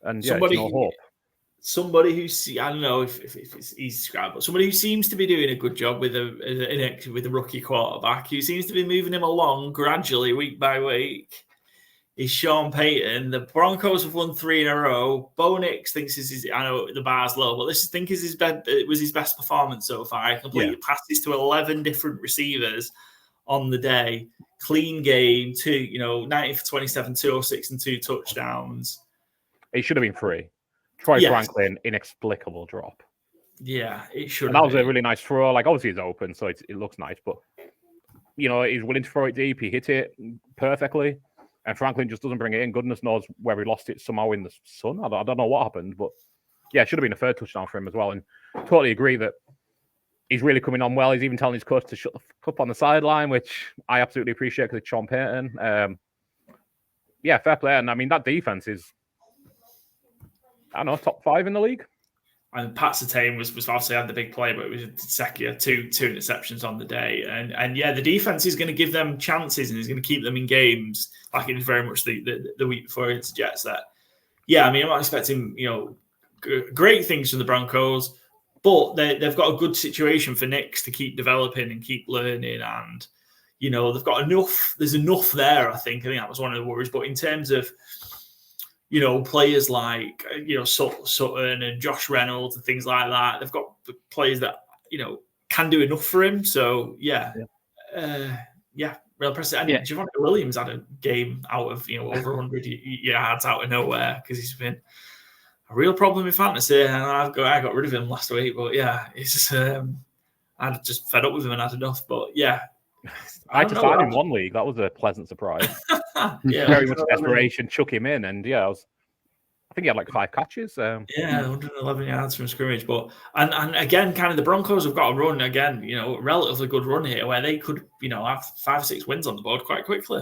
Speaker 2: And somebody, no hope.
Speaker 1: Somebody who I don't know if it's easy to describe, but somebody who seems to be doing a good job with a rookie quarterback, who seems to be moving him along gradually week by week, is Sean Payton. The Broncos have won 3 in a row. Bo Nix thinks I know the bar's low, but this it was his best performance so far. He completed passes to 11 different receivers on the day. Clean game, 90 for 27, 206 and 2 touchdowns.
Speaker 2: It should have been 3. Troy Franklin, inexplicable drop.
Speaker 1: Yeah, it should have
Speaker 2: been. That was
Speaker 1: a
Speaker 2: really nice throw. Like, obviously, it's open, so it looks nice, but, he's willing to throw it deep. He hit it perfectly, and Franklin just doesn't bring it in. Goodness knows where he lost it somehow in the sun. I don't know what happened, but, yeah, it should have been a third touchdown for him as well, and totally agree that he's really coming on well. He's even telling his coach to shut the fuck up on the sideline, which I absolutely appreciate because it's Sean Payton. Fair play. And, I mean, that defense is, I don't know, top 5 in the league.
Speaker 1: And Pat Surtain was obviously had the big play, but it was Sekia, two interceptions on the day. And the defense is going to give them chances and is going to keep them in games, like it was very much the week before against the Jets. That, I'm not expecting, great things from the Broncos, but they've got a good situation for Nix to keep developing and keep learning. And, they've got enough, there's enough there, I think that was one of the worries. But in terms of, players like, Sutton and Josh Reynolds and things like that. They've got players that, can do enough for him. So, real impressive. And Javonte Williams had a game out of, over 100 yards out of nowhere because he's been a real problem in fantasy. And I got rid of him last week. But, it's just, I just fed up with him and had enough. But,
Speaker 2: I just started in one league. That was a pleasant surprise. Very much desperation. Chuck him in, and I think he had like 5 catches.
Speaker 1: 111 yards from scrimmage. But and again, kind of the Broncos have got a run again. A relatively good run here where they could, have 5 or 6 wins on the board quite quickly.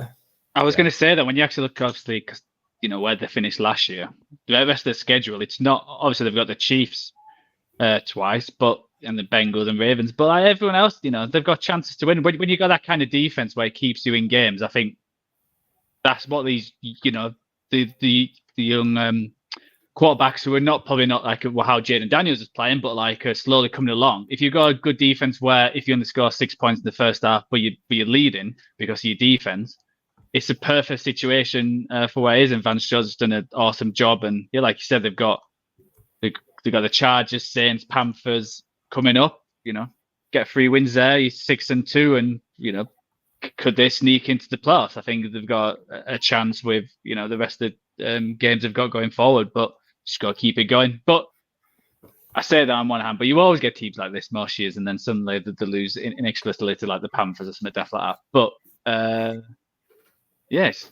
Speaker 3: I was going to say that when you actually look obviously, because where they finished last year, the rest of the schedule, it's not obviously they've got the Chiefs twice, and the Bengals and Ravens, but like everyone else, they've got chances to win. When you got that kind of defense where it keeps you in games, I think that's what these, the young quarterbacks who are probably not like how Jaden Daniels is playing, but like slowly coming along. If you've got a good defense where if you only score 6 points in the first half, but you're leading because of your defense, it's a perfect situation for where it is. And Vance Joseph has done an awesome job. And like you said, they've got the Chargers, Saints, Panthers coming up. Get 3 wins there. You're 6-2, and could they sneak into the playoffs? I think they've got a chance with the rest of the games they've got going forward, but just got to keep it going. But I say that on one hand, but you always get teams like this most years, and then suddenly they lose inexplicably to like the Panthers or something like that. But yes,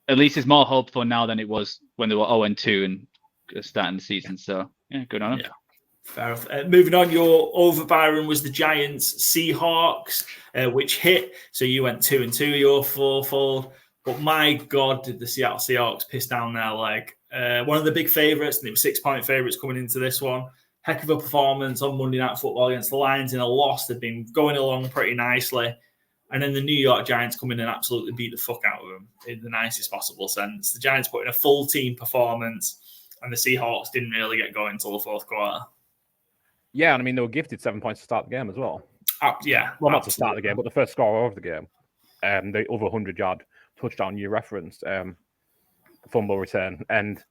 Speaker 3: at least it's more hopeful now than it was when they were 0-2 and starting the season. So good on them.
Speaker 1: Yeah. Fair enough. Moving on, your over, Byron, was the Giants Seahawks, which hit. So you went 2-2, your 4-4. But my God, did the Seattle Seahawks piss down their leg. One of the big favourites, and it was 6-point favourites coming into this one. Heck of a performance on Monday Night Football against the Lions in a loss. They've been going along pretty nicely. And then the New York Giants come in and absolutely beat the fuck out of them in the nicest possible sense. The Giants put in a full team performance, and the Seahawks didn't really get going until the fourth quarter.
Speaker 2: Yeah, and I mean, they were gifted 7 points to start the game as well.
Speaker 1: Well,
Speaker 2: not to start the game, but the first score of the game. The over 100-yard touchdown you referenced, fumble return. And,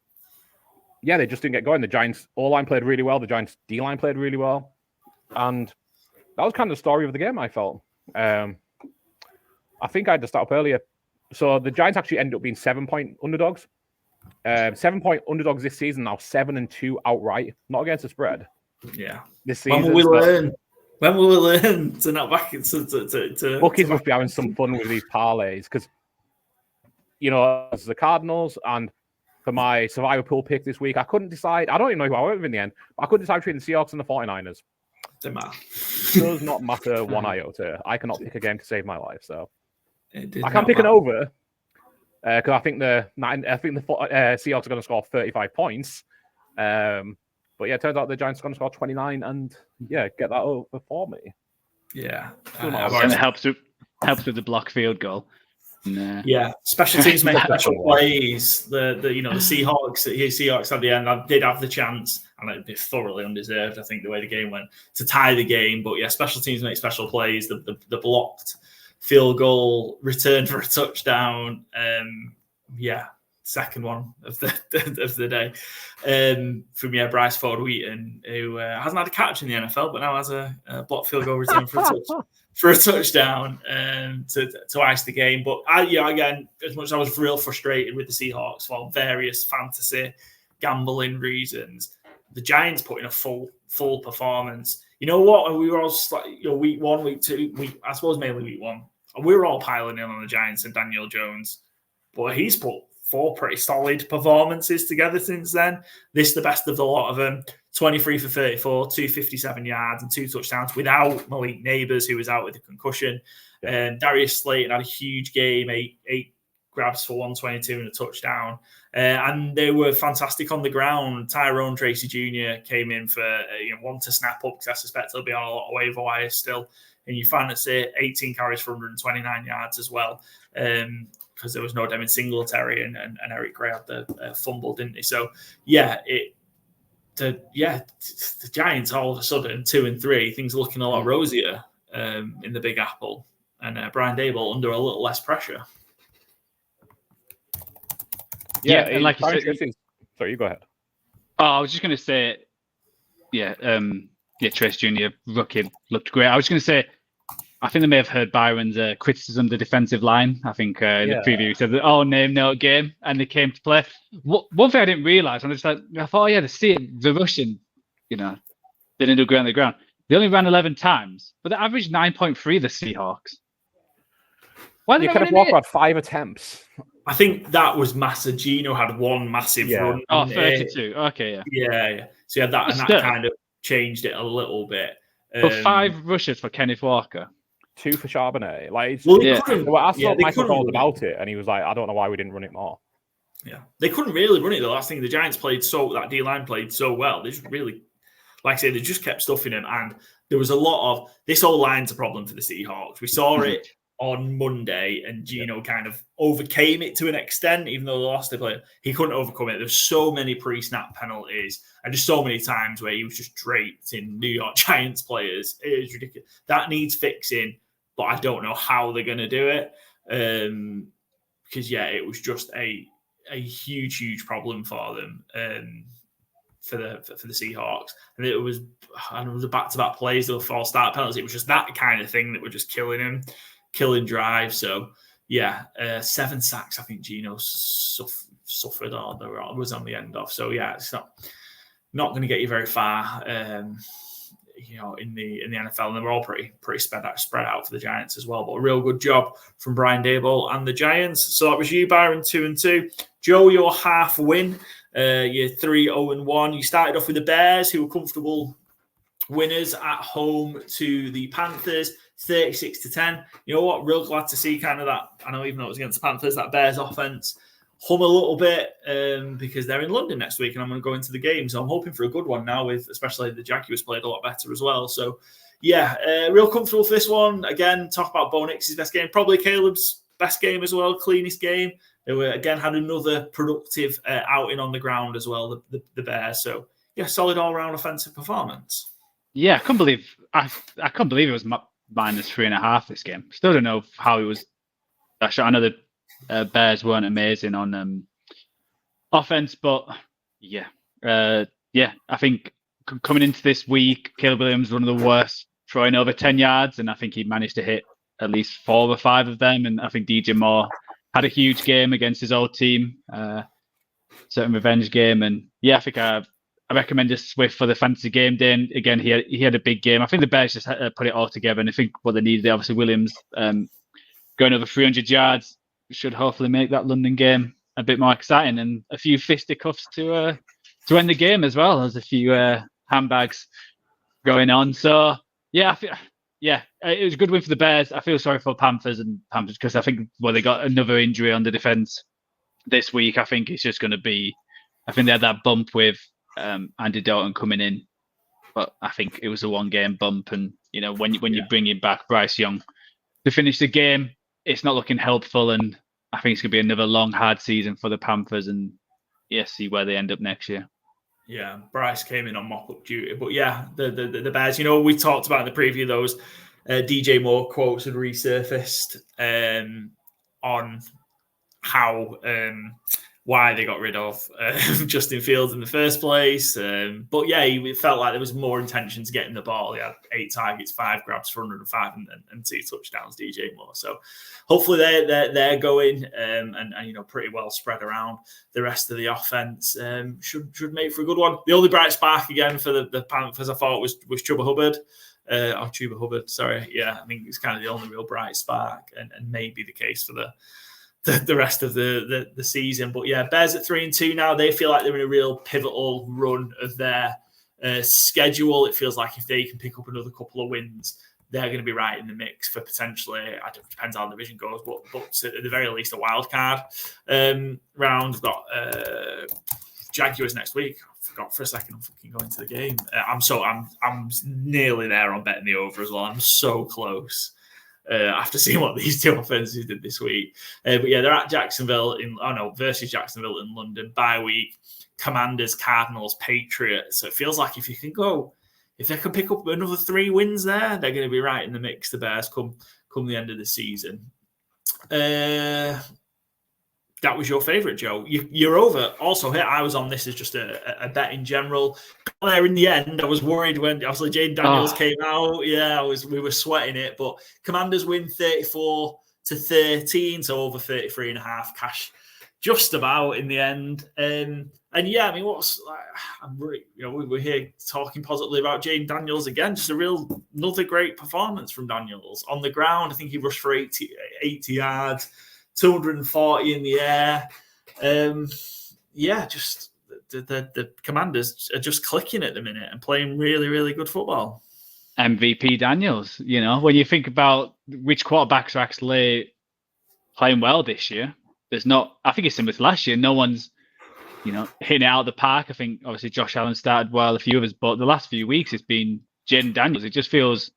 Speaker 2: they just didn't get going. The Giants O-line played really well. The Giants D-line played really well. And that was kind of the story of the game, I felt. I think I had to start up earlier. So the Giants actually ended up being 7-point underdogs. 7-point underdogs this season, now 7-2 outright, not against the spread.
Speaker 1: Yeah.
Speaker 2: This season.
Speaker 1: When will we learn? When will we learn to not back it to
Speaker 2: Bookies must be having some fun with these parlays because, as the Cardinals and for my survivor pool pick this week, I couldn't decide. I don't even know who I went with in the end, but I couldn't decide between the Seahawks and the 49ers.
Speaker 1: Doesn't matter.
Speaker 2: Does not matter one iota. I cannot pick a game to save my life, so I can pick an over because I think the Seahawks are going to score 35 points. But it turns out the Giants are going to score 29 and get that over for me.
Speaker 1: Yeah,
Speaker 3: and it helps with the block field goal.
Speaker 1: Yeah, special teams make special plays. The Seahawks at the end, I did have the chance, and it'd be thoroughly undeserved. I think the way the game went to tie the game, but special teams make special plays. The blocked field goal return for a touchdown second one of the day from Bryce Ford-Wheaton, who hasn't had a catch in the NFL, but now has a blocked field goal return for a touchdown to ice the game. But again, as much as I was real frustrated with the Seahawks for various fantasy gambling reasons, the Giants put in a full performance. You know what? We were all week 1, week 2, I suppose mainly week 1. We were all piling in on the Giants and Daniel Jones, but he's put 4 pretty solid performances together since then. This is the best of the lot of them. 23 for 34, 257 yards and 2 touchdowns without Malik Neighbors, who was out with a concussion. Darius Slayton had a huge game, 8 grabs for 122 and a touchdown. And they were fantastic on the ground. Tyrone Tracy Jr. came in for one to snap up because I suspect he'll be on a lot of waiver wires still. And you fantasy 18 carries for 129 yards as well. Because there was no Devin Singletary and Eric Gray had the fumble, didn't he? So the Giants all of a sudden 2-3, things are looking a lot rosier in the Big Apple, and Brian Daboll under a little less pressure.
Speaker 3: And like you said,
Speaker 2: sorry, you go ahead.
Speaker 3: Oh, I was just going to say, Trace Jr. rookie looked great. I was going to say, I think they may have heard Byron's criticism of the defensive line. I think in the preview he said, name, no game, and they came to play. One thing I didn't realise, I thought, the Russian, they didn't do great on the ground. They only ran 11 times, but they averaged 9.3, the Seahawks. Why did
Speaker 2: you could have Walker had 5 attempts.
Speaker 1: I think that was massive. Gino had one massive run.
Speaker 3: 32. Okay,
Speaker 1: yeah. So you had that, and that kind of changed it a little bit.
Speaker 3: But 5 rushes for Kenneth Walker.
Speaker 2: 2 for Charbonnet.
Speaker 1: I
Speaker 2: thought Michael called about it, and he was like, I don't know why we didn't run it more.
Speaker 1: Yeah, they couldn't really run it though. Last thing, the Giants that D-line played so well. They just really, like I say, they just kept stuffing him, and there was a lot of this whole line's a problem for the Seahawks. We saw it on Monday, and Gino kind of overcame it to an extent, even though they lost the play. He couldn't overcome it. There's so many pre-snap penalties, and just so many times where he was just draped in New York Giants players. It is ridiculous. That needs fixing, but I don't know how they're going to do it. Because it was just a huge problem for them for the Seahawks, and it was a back-to-back plays. There were 4 start penalties. It was just that kind of thing that were just killing him. Killing drive. So 7 sacks I think Gino suffered or was on the end of. So it's not going to get you very far in the NFL, and they were all pretty spread out for the Giants as well. But a real good job from Brian Daboll and the Giants. So that was you, Byron, 2-2. Joe, your half win. You're 3-0-1. You started off with the Bears, who were comfortable winners at home to the Panthers. 36-10. You know what? Real glad to see kind of that. I know even though it was against the Panthers, that Bears offense hum a little bit because they're in London next week and I'm going to go into the game. So I'm hoping for a good one now, with especially the Jaguars played a lot better as well. So real comfortable for this one. Again, talk about Bo Nix's best game, probably Caleb's best game as well, cleanest game. They were again had another productive outing on the ground as well, the Bears. So solid all round offensive performance.
Speaker 3: Yeah, I couldn't believe it was minus 3.5 this game. Still don't know how it was. I know the Bears weren't amazing on offense, but I think coming into this week, Caleb Williams was one of the worst throwing over 10 yards, and I think he managed to hit at least 4 or 5 of them. And I think DJ Moore had a huge game against his old team, certain revenge game. And I think I recommend this Swift for the Fantasy Gameday. And again, he had a big game. I think the Bears just put it all together. And I think what they needed, obviously, Williams going over 300 yards should hopefully make that London game a bit more exciting, and a few fisticuffs to end the game as well. There's a few handbags going on. So it was a good win for the Bears. I feel sorry for Panthers because I think they got another injury on the defense this week. I think it's just going to be. I think they had that bump with Andy Dalton coming in, but I think it was a 1-game bump, and when you bring in back Bryce Young to finish the game, it's not looking helpful, and I think it's going to be another long, hard season for the Panthers, and see where they end up next year.
Speaker 1: Yeah, Bryce came in on mop-up duty, but the Bears. We talked about in the preview those DJ Moore quotes had resurfaced on why they got rid of Justin Fields in the first place. But yeah, it felt like there was more intention to getting the ball. He had 8 targets, 5 grabs for 105 and 2 touchdowns, DJ Moore. So hopefully they're going and pretty well spread around. The rest of the offense should make for a good one. The only bright spark again for the Panthers, I thought, was Chuba Hubbard. Chuba Hubbard, sorry. Yeah, I think it's kind of the only real bright spark and maybe the case for the rest of the season. But yeah, Bears at 3-2 now. They feel like they're in a real pivotal run of their schedule. It feels like if they can pick up another couple of wins, they're going to be right in the mix for potentially, it depends how the division goes, but at the very least a wild card round. We've got Jaguars next week. I forgot for a second I'm fucking going to the game. I'm nearly there on betting the over as well. I'm so close. After seeing what these 2 offenses did this week. But yeah, they're at Jacksonville versus Jacksonville in London. Bye week, Commanders, Cardinals, Patriots. So it feels like if they can pick up another 3 wins there, they're going to be right in the mix, the Bears, come the end of the season. That was your favourite, Joe. You're over. Also, here I was on this as just a bet in general. There in the end, I was worried when obviously Jane Daniels came out. Yeah, we were sweating it. But Commanders win 34-13, so over 33.5 cash, just about in the end. And yeah, I mean, we're here talking positively about Jane Daniels again. Just another great performance from Daniels on the ground. I think he rushed for 80 yards. 240 in the air. Just the Commanders are just clicking at the minute and playing really, really good football.
Speaker 3: MVP Daniels, when you think about which quarterbacks are actually playing well this year, I think it's similar to last year. No one's, hitting it out of the park. I think obviously Josh Allen started well, a few others, but the last few weeks it's been Jaden Daniels. It feels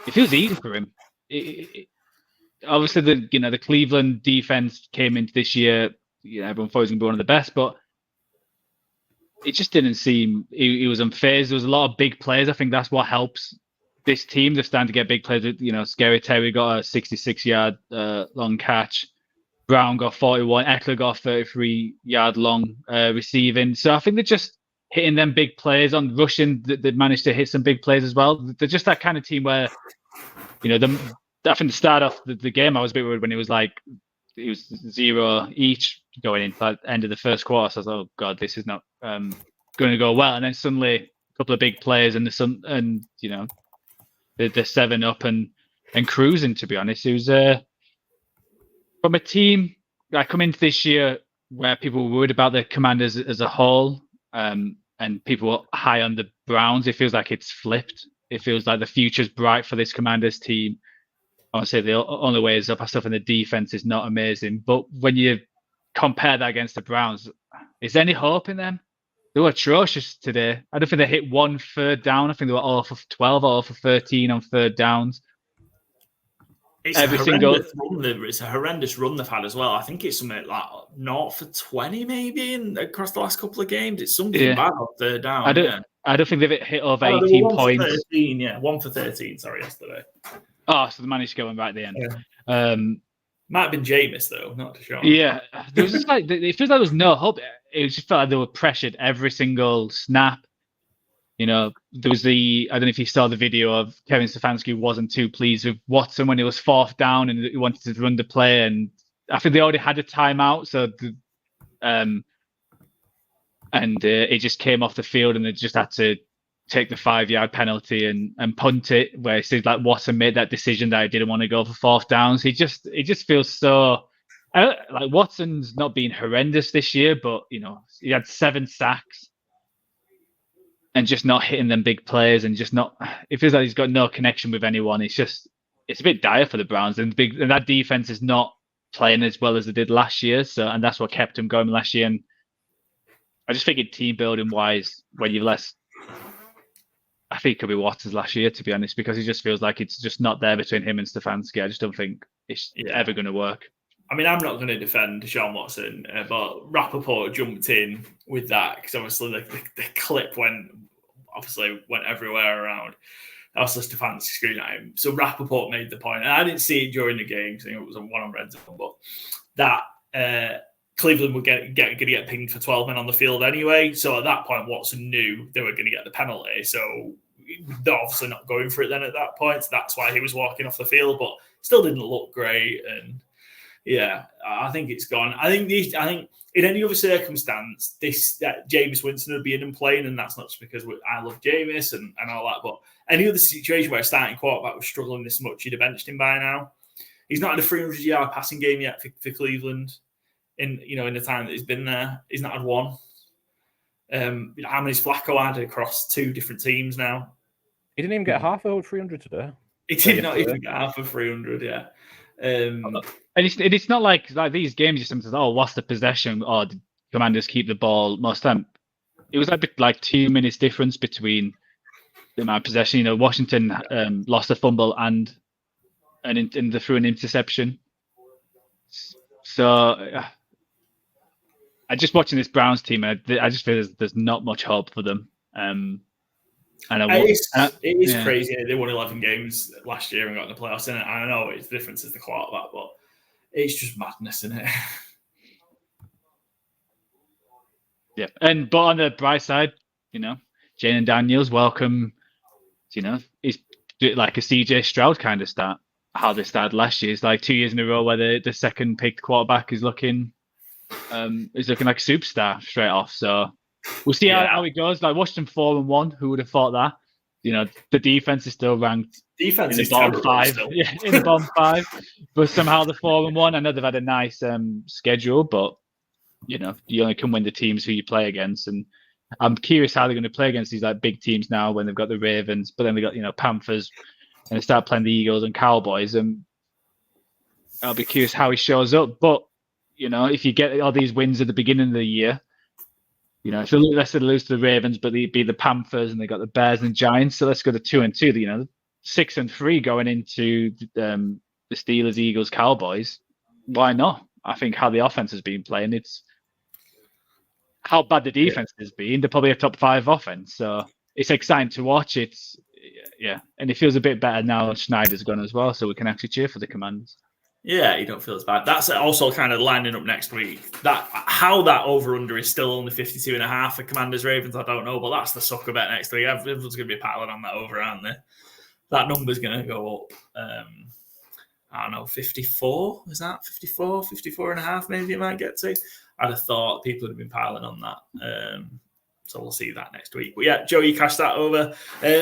Speaker 3: easy for him. Obviously, the Cleveland defense came into this year. Everyone thought he was going to be one of the best, but it just didn't seem he was unfazed. There was a lot of big plays. I think that's what helps this team. They're starting to get big plays. Scary Terry got a 66-yard long catch. Brown got 41. Eckler got 33-yard long receiving. So I think they're just hitting them big plays on rushing. They managed to hit some big plays as well. They're just that kind of team where, I think to start off the game, I was a bit worried when it was 0 each going into the end of the first quarter. So I was like, oh God, this is not going to go well. And then suddenly a couple of big plays and they're 7-up and cruising, to be honest. It was from a team I come into this year where people were worried about the Commanders as a whole and people were high on the Browns. It feels like it's flipped. It feels like the future's bright for this Commanders team. I want to say the only way is up. Our stuff in the defense is not amazing. But when you compare that against the Browns, is there any hope in them? They were atrocious today. I don't think they hit 1 third down. I think they were all for 12 or for 13 on third downs.
Speaker 1: It's a horrendous run they've had as well. I think it's something like 0 for 20 maybe across the last couple of games. It's something bad on third down.
Speaker 3: I don't think they've hit over 18 points.
Speaker 1: 1 for 13, yesterday.
Speaker 3: Oh, so they managed to go in right at the end.
Speaker 1: Yeah. Might have been Jameis, though, not Deshaun.
Speaker 3: Yeah. There was just it feels like there was no hope. It just felt like they were pressured every single snap. There was I don't know if you saw the video of Kevin Stefanski wasn't too pleased with Watson when it was 4th down and he wanted to run the play. And I think they already had a timeout. So, it just came off the field and they just had to take the 5-yard penalty and punt it, where it seems like Watson made that decision that he didn't want to go for 4th downs. It just feels so like Watson's not been horrendous this year, but he had 7 sacks and just not hitting them big plays and just not. It feels like he's got no connection with anyone. It's a bit dire for the Browns and that defense is not playing as well as they did last year. So and that's what kept him going last year. And I just figured team building wise, when you've less. I think it could be Watson's last year, to be honest, because it just feels like it's just not there between him and Stefanski. I just don't think it's ever going to work.
Speaker 1: I mean, I'm not going to defend Deshaun Watson, but Rappaport jumped in with that because obviously the clip went everywhere around. Also, Stefanski screaming at him. So Rappaport made the point, and I didn't see it during the game because it was one on Red Zone, but that Cleveland were going to get pinged for 12 men on the field anyway. So at that point, Watson knew they were going to get the penalty. So they're obviously not going for it then at that point. So that's why he was walking off the field, but still didn't look great. And yeah, I think it's gone. I think in any other circumstance, that Jameis Winston would be in and playing, and that's not just because I love Jameis and all that, but any other situation where a starting quarterback was struggling this much, you'd have benched him by now. He's not had a 300-yard passing game yet for Cleveland. In the time that he's been there, he's not had one. How many's Flacco had across 2 different teams now?
Speaker 2: He didn't even get half over 300 today.
Speaker 1: He did not even get half of 300, yeah.
Speaker 3: And it's not like these games you sometimes lost the possession or the Commanders keep the ball most of the time. It was like 2 minutes difference between the amount of possession. Washington lost a fumble and threw an interception. So I just watching this Browns team, I just feel there's not much hope for them.
Speaker 1: It is crazy. They won 11 games last year and got in the playoffs. And I know it's the difference is the quarterback, but it's just madness, isn't it?
Speaker 3: Yeah, but on the bright side, Jane and Daniels welcome. It's like a CJ Stroud kind of start. How they started last year. It's like 2 years in a row where the second picked quarterback is looking like a superstar straight off. So we'll see how it goes. Like Washington 4-1. Who would have thought that? The defense is still ranked.
Speaker 1: Defense
Speaker 3: in the bottom 5. Yeah, in the bottom 5. But somehow the 4-1. I know they've had a nice schedule, but you only can win the teams who you play against. And I'm curious how they're going to play against these like big teams now when they've got the Ravens, but then they got Panthers. And start playing the Eagles and Cowboys, and I'll be curious how he shows up. But if you get all these wins at the beginning of the year, if let's say they lose to the Ravens, but they beat the Panthers and they got the Bears and Giants, so let's go to 2-2. 6-3 going into the Steelers, Eagles, Cowboys. Why not? I think how the offense has been playing, it's how bad the defense has been. They're probably a top 5 offense, so it's exciting to watch. Yeah, and it feels a bit better now Schneider's gone as well, so we can actually cheer for the Commanders.
Speaker 1: Yeah, you don't feel as bad. That's also kind of lining up next week. How that over-under is still only 52.5 for Commanders-Ravens, I don't know, but that's the sucker bet next week. Everyone's going to be paddling on that over, aren't they? That number's going to go up, I don't know, 54? Is that 54? 54.5 maybe it might get to. I'd have thought people would have been piling on that. So we'll see that next week. But yeah, Joe, you cashed that over.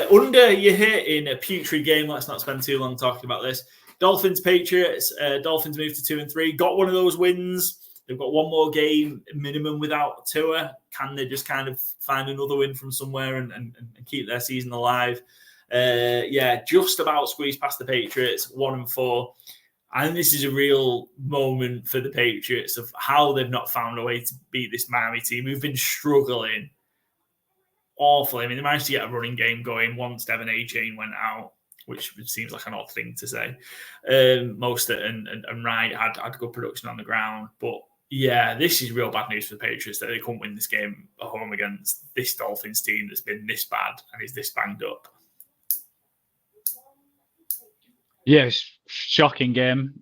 Speaker 1: Under you hit in a putrid game. Let's not spend too long talking about this. Dolphins, Patriots. Dolphins moved to 2-3. Got one of those wins. They've got one more game minimum without Tua. Can they just kind of find another win from somewhere and keep their season alive? Just about squeezed past the Patriots, 1-4. I think this is a real moment for the Patriots of how they've not found a way to beat this Miami team who've been struggling awful. I mean, they managed to get a running game going once Devin A-Chain went out, which seems like an odd thing to say. Mostert and Wright had good production on the ground. But yeah, this is real bad news for the Patriots that they couldn't win this game at home against this Dolphins team that's been this bad and is this banged up.
Speaker 3: Yeah, shocking game.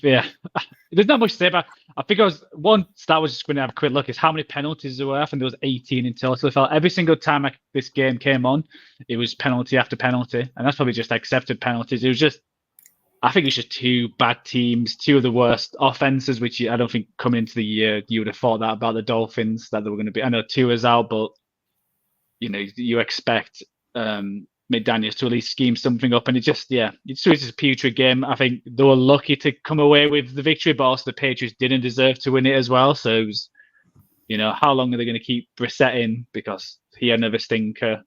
Speaker 3: There's not much to say about it. I think one stat I was just going to have a quick look is how many penalties there were. I think there was 18 in total. I felt every single time this game came on, it was penalty after penalty. And that's probably just accepted penalties. I think it's just 2 bad teams, 2 of the worst offenses, which I don't think coming into the year, you would have thought that about the Dolphins, that they were going to be. I know 2 is out, but you expect McDaniels to at least scheme something up, and it's just a putrid game. I think they were lucky to come away with the victory, but also the Patriots didn't deserve to win it as well. So it was, how long are they going to keep Brissett in because he had another stinker,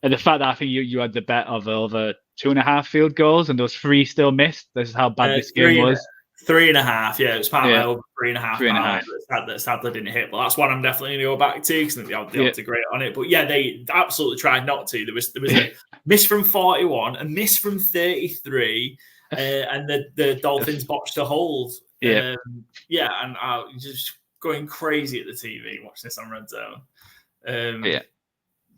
Speaker 3: and the fact that I think you had the bet of over 2.5 field goals and those 3 still missed. This is how bad this game was.
Speaker 1: 3.5, yeah, it was part of my over 3.5. That sadly didn't hit, but that's one I'm definitely going to go back to because they odds are great on it. But yeah, they absolutely tried not to. There was a miss from 41, a miss from 33, and the Dolphins botched a hold. And I was just going crazy at the TV watching this on Red Zone.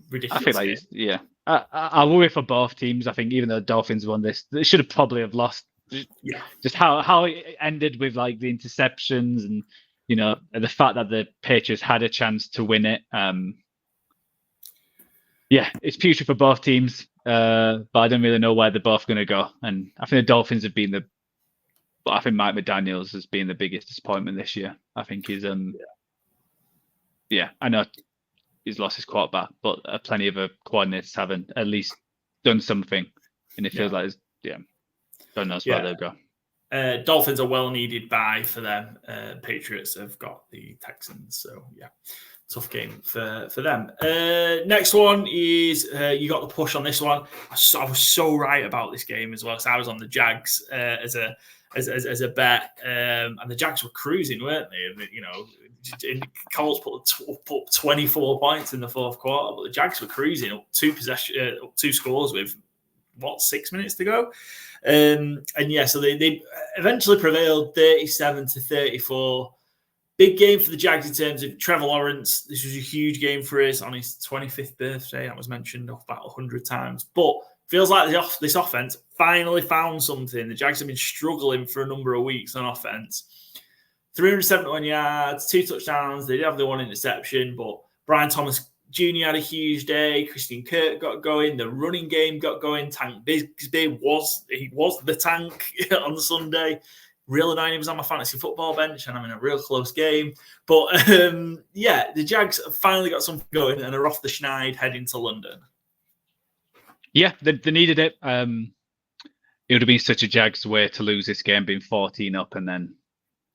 Speaker 1: Ridiculous. I feel like I worry for both teams. I think even though the Dolphins won this, they should have probably have lost
Speaker 3: just how it ended with like the interceptions and the fact that the Patriots had a chance to win it. It's putrid for both teams, but I don't really know where they're both going to go. And I think the Dolphins have been but I think Mike McDaniels has been the biggest disappointment this year. I think he's I know he's lost his quarterback, but plenty of coordinators haven't at least done something, and it feels like don't know where they'll go.
Speaker 1: Dolphins are well needed bye for them. Patriots have got the Texans, so tough game for them. Next one is you got the push on this one. I was so right about this game as well. So I was on the Jags as a bet, and the Jags were cruising, weren't they? Colts put 24 points in the fourth quarter, but the Jags were cruising up two scores with 6 minutes to go. So they eventually prevailed 37-34. Big game for the Jags in terms of Trevor Lawrence. This was a huge game for us on his 25th birthday. That was mentioned about 100 times. But feels like this offense finally found something. The Jags have been struggling for a number of weeks on offense. 371 yards, 2 touchdowns. They did have the 1 interception, but Brian Thomas Jr. had a huge day. Christian Kirk got going. The running game got going. Tank Bigsby was the tank on Sunday. Real annoying. He was on my fantasy football bench, and I'm in a real close game. But the Jags have finally got something going and are off the schneid heading to London.
Speaker 3: Yeah, they needed it. It would have been such a Jags way to lose this game, being 14 up, and then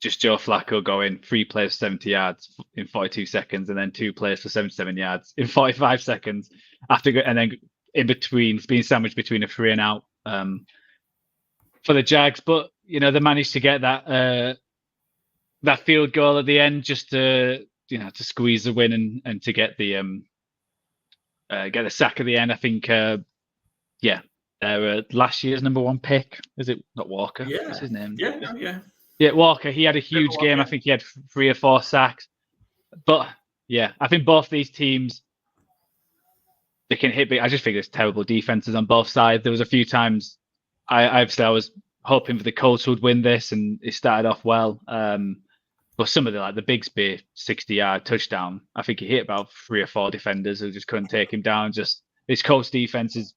Speaker 3: just Joe Flacco going 3 plays for 70 yards in 42 seconds, and then 2 plays for 77 yards in 45 seconds and then in between, being sandwiched between a 3 and out for the Jags. But they managed to get that field goal at the end just to squeeze the win and to get the sack at the end. I think last year's number 1 pick, is it not Walker?
Speaker 1: Yeah.
Speaker 3: What's his name?
Speaker 1: Yeah,
Speaker 3: Walker. He had a huge game. I think he had 3 or 4 sacks. But I think both these teams, they can hit big. I just think there's terrible defenses on both sides. There was a few times I was hoping for the Colts would win this, and it started off well. But some of the Bigsby 60-yard touchdown, I think he hit about 3 or 4 defenders who just couldn't take him down. Just this Colts defense is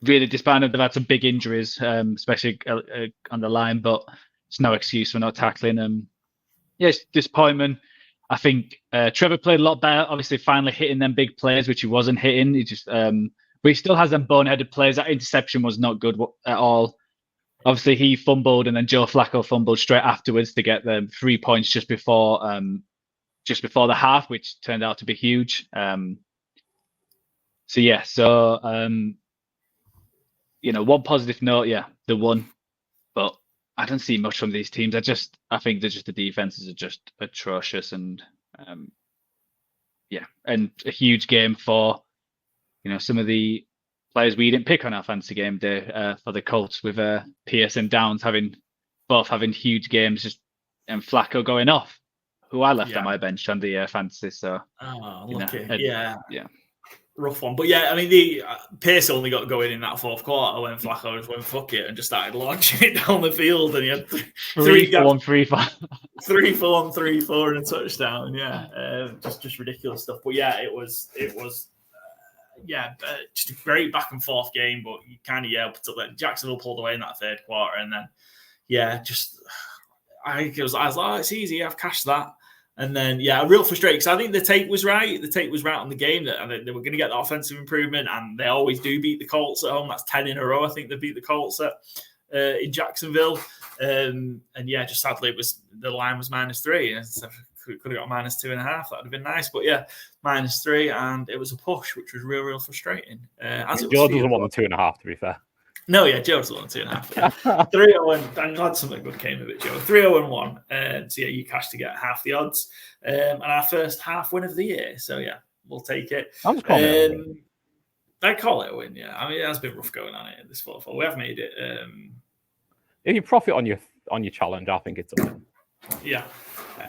Speaker 3: really disbanded. They've had some big injuries, especially on the line, but it's no excuse for not tackling. It's disappointment. I think Trevor played a lot better. Obviously, finally hitting them big plays, which he wasn't hitting. He just, but he still has them boneheaded plays. That interception was not good at all. Obviously, he fumbled, and then Joe Flacco fumbled straight afterwards to get them 3 points just before the half, which turned out to be huge. One positive note, they won, but I don't see much from these teams. I think the defenses are just atrocious, and and a huge game for some of the players we didn't pick on our fantasy game day for the Colts, with Pierce and Downs having huge games, and Flacco going off, who I left on my bench on the fantasy. So
Speaker 1: rough one. But the Pierce only got going in that fourth quarter when Flacco just went fuck it and just started launching it down the field, and he had 3 for 1, 3 for 3 for and a touchdown. Just ridiculous stuff. But it was just a great back and forth game. But you kind of Jacksonville pulled away in that third quarter, and then I was like, it's easy, I've cashed that. And then, real frustrating, because I think the take was right. The take was right on the game that they were going to get the offensive improvement, and they always do beat the Colts at home. That's 10 in a row. I think they beat the Colts in Jacksonville. Just sadly, the line was -3. And so could have got -2.5. That would have been nice. But -3, and it was a push, which was real frustrating.
Speaker 2: Joe doesn't want the 2.5, to be fair.
Speaker 1: No, Joe's the 2.5. 3-0. I'm glad something good came of it, Joe. 3-0-1. You cashed to get half the odds. And our first half win of the year. So, we'll take it.
Speaker 2: I'm just calling it a win.
Speaker 1: I call it a win, it has been rough going on it this fall. We have made it.
Speaker 2: If you profit on your challenge, I think it's a win.
Speaker 1: Yeah.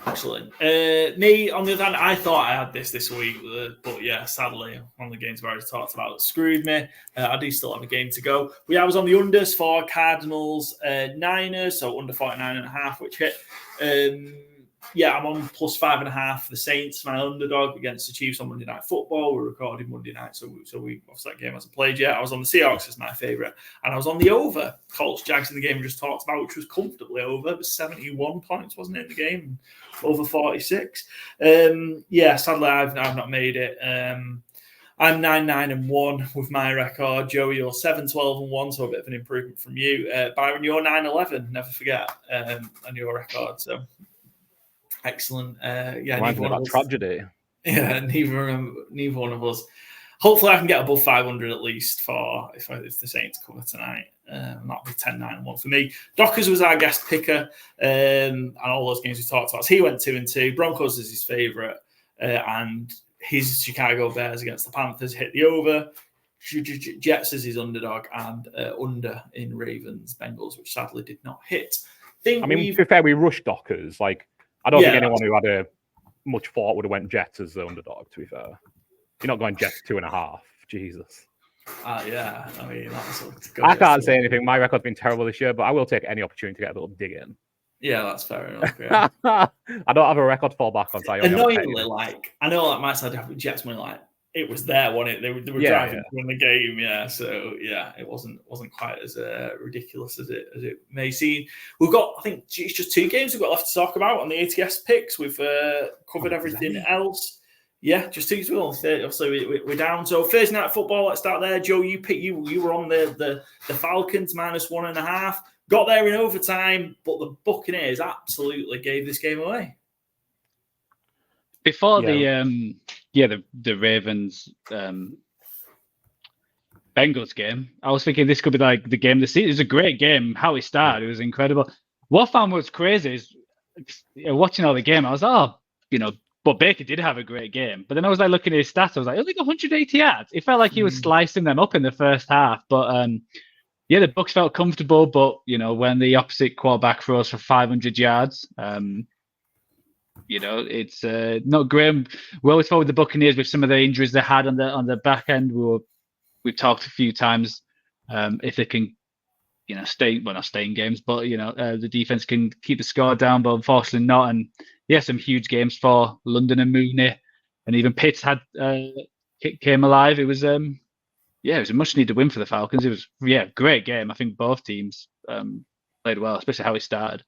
Speaker 1: Excellent. Me, on the other hand, I thought I had this week, but yeah, sadly, one of the games I've already talked about screwed me. I do still have a game to go. I was on the unders for Cardinals, Niners, so under 49.5, which hit. I'm on plus 5.5 for the Saints, my underdog against the Chiefs on Monday Night Football. We're recording Monday night, so we obviously that game hasn't played yet. I was on the Seahawks as my favourite, and I was on the over. Colts Jags in the game we just talked about, which was comfortably over. It was 71 points, wasn't it, in the game? Over 46. Sadly, I've not made it. I'm 9-9-1 with my record. Joey, you're 7-12-1, so a bit of an improvement from you. Byron, you're 9-11. Never forget on your record. So. Excellent.
Speaker 2: Reminds me about tragedy.
Speaker 1: Yeah, neither one of us. Hopefully, I can get above 500 at least for if the Saints cover tonight. That'll be 10-9-1 for me. Dockers was our guest picker, and all those games we talked about. So he went 2-2. Broncos is his favourite, and his Chicago Bears against the Panthers hit the over. Jets is his underdog, and under in Ravens Bengals, which sadly did not hit.
Speaker 2: To be fair, we rushed Dockers. I don't think anyone who had much thought would have went Jets as the underdog, to be fair. You're not going Jets 2.5. Jesus. I can't say anything. My record's been terrible this year, but I will take any opportunity to get a little dig in.
Speaker 1: Yeah, that's fair enough. Yeah.
Speaker 2: I don't have a record to fall back on. So
Speaker 1: annoyingly, I know my side have Jets money, it was there, wasn't it? They were driving to win the game, So it wasn't quite as ridiculous as it may seem. We've got, I think, it's just 2 games we've got left to talk about on the ATS picks. We've covered everything else. Yeah, just 2 obviously we're down. So Thursday night football, let's start there. Joe, you were on the Falcons -1.5. Got there in overtime, but the Buccaneers absolutely gave this game away.
Speaker 3: Before the Ravens Bengals game, I was thinking this could be like the game of the season. It was a great game. How it started, it was incredible. What I found was crazy is watching all the game. I was but Baker did have a great game. But then I was looking at his stats. I was only 180 yards. It felt like he was slicing them up in the first half. But the Bucs felt comfortable. But when the opposite quarterback throws for 500 yards. It's not great. We always thought with the Buccaneers with some of the injuries they had on the back end. We've talked a few times if they can, not stay in games, but the defense can keep the score down, but unfortunately not. And some huge games for London and Mooney, and even Pitts came alive. It was it was a much needed win for the Falcons. It was great game. I think both teams played well, especially how it started.